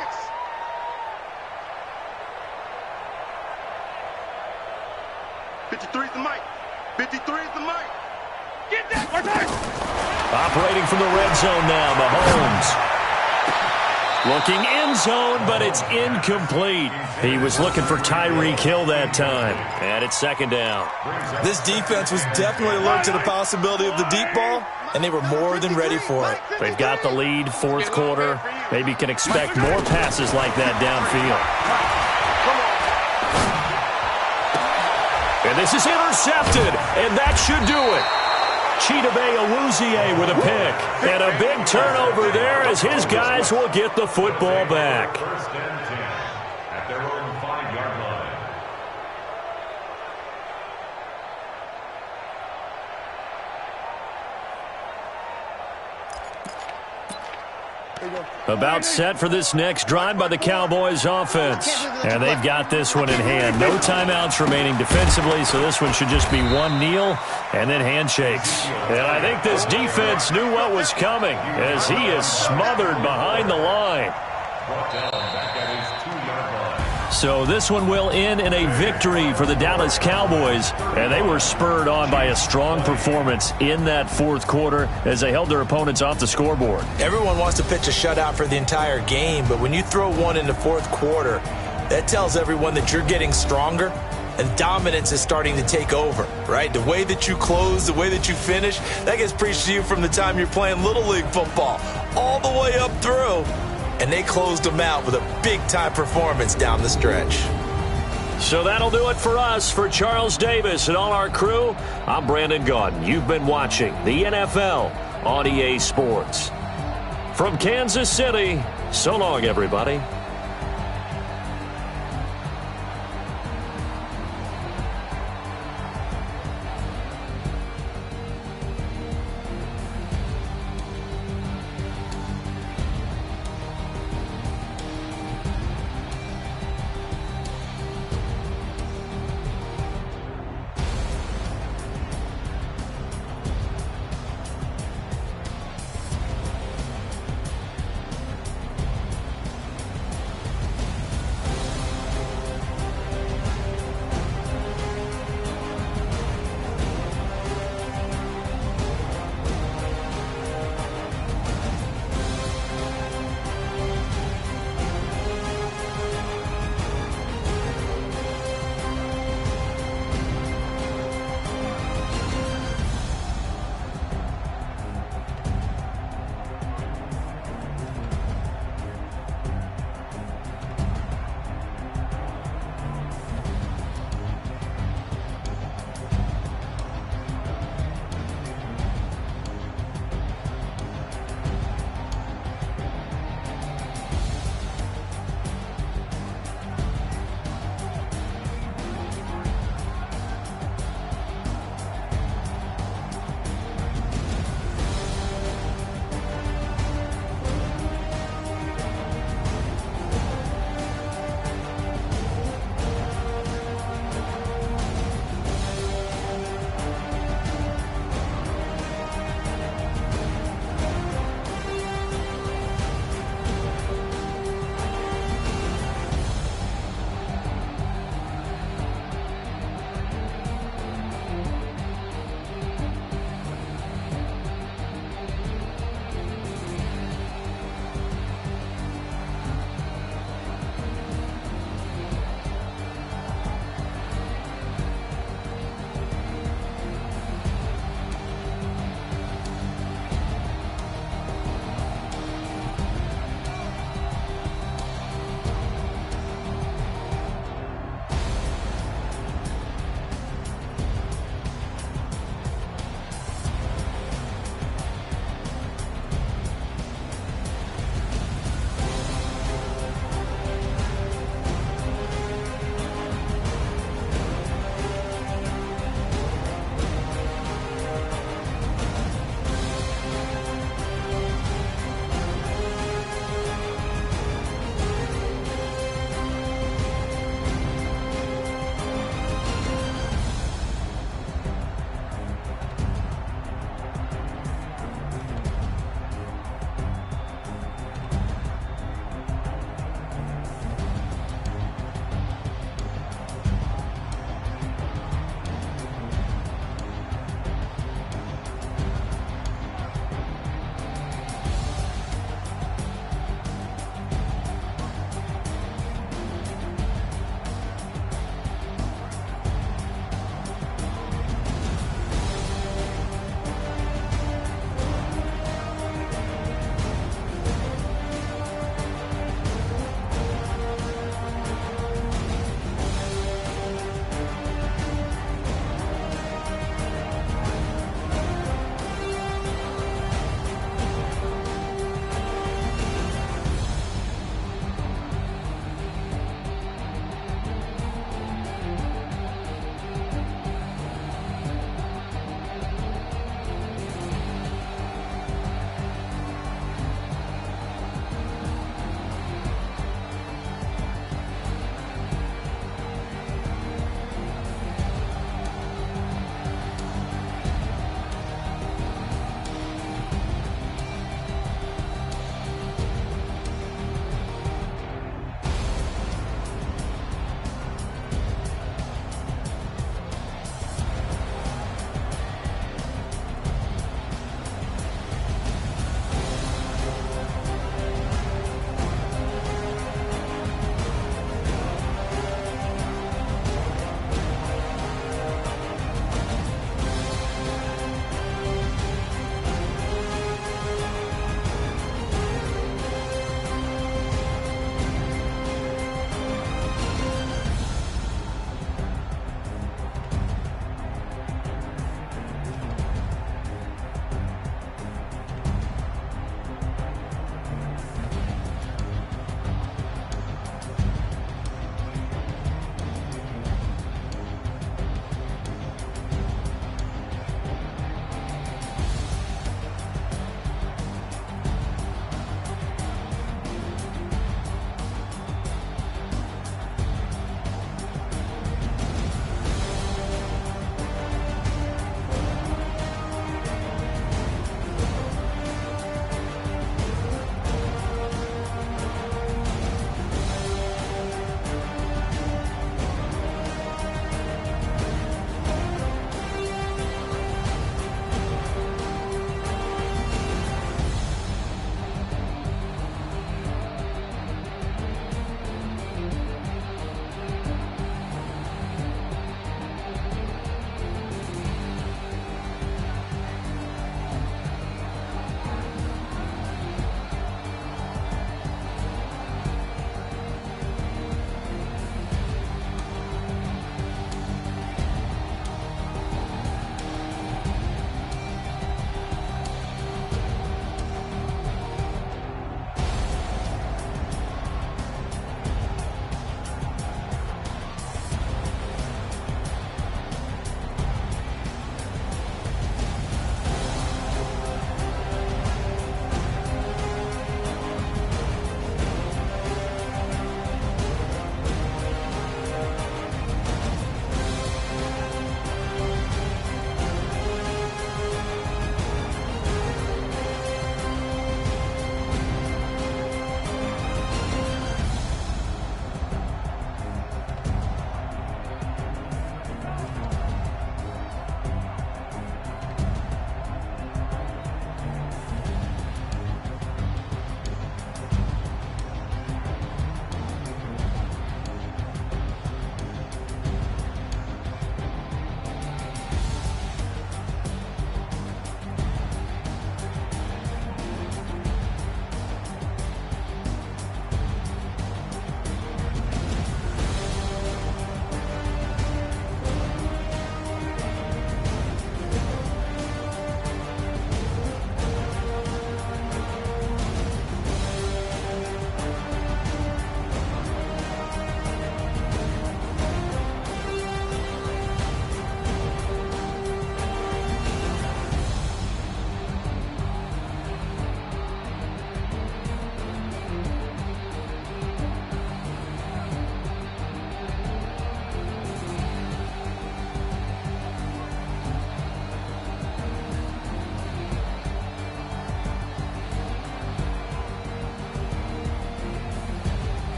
'53's the mic. 53's the mic. Get that! Right. Operating from the red zone now, Mahomes. Looking end zone, but it's incomplete. He was looking for Tyreek Hill that time. And it's second down. This defense was definitely alert to the possibility of the deep ball, and they were more than ready for it. They've got the lead, fourth quarter. Maybe can expect more passes like that downfield. And this is intercepted, and that should do it. Chidobe Awuzie with a pick. And a big turnover there as his guys will get the football back. First and 10 at their own 5-yard line. About set for this next drive by the Cowboys offense. And they've got this one in hand. No timeouts remaining defensively, so this one should just be one kneel and then handshakes. And I think this defense knew what was coming as he is smothered behind the line. Brought down back at his 2-yard line. So this one will end in a victory for the Dallas Cowboys, and they were spurred on by a strong performance in that fourth quarter as they held their opponents off the scoreboard. Everyone wants to pitch a shutout for the entire game, but when you throw one in the fourth quarter, that tells everyone that you're getting stronger and dominance is starting to take over, right? The way that you close, the way that you finish, that gets preached to you from the time you're playing Little League football all the way up through. And they closed them out with a big-time performance down the stretch. So that'll do it for us. For Charles Davis and all our crew, I'm Brandon Gaudin. You've been watching the NFL on EA Sports. From Kansas City, so long, everybody.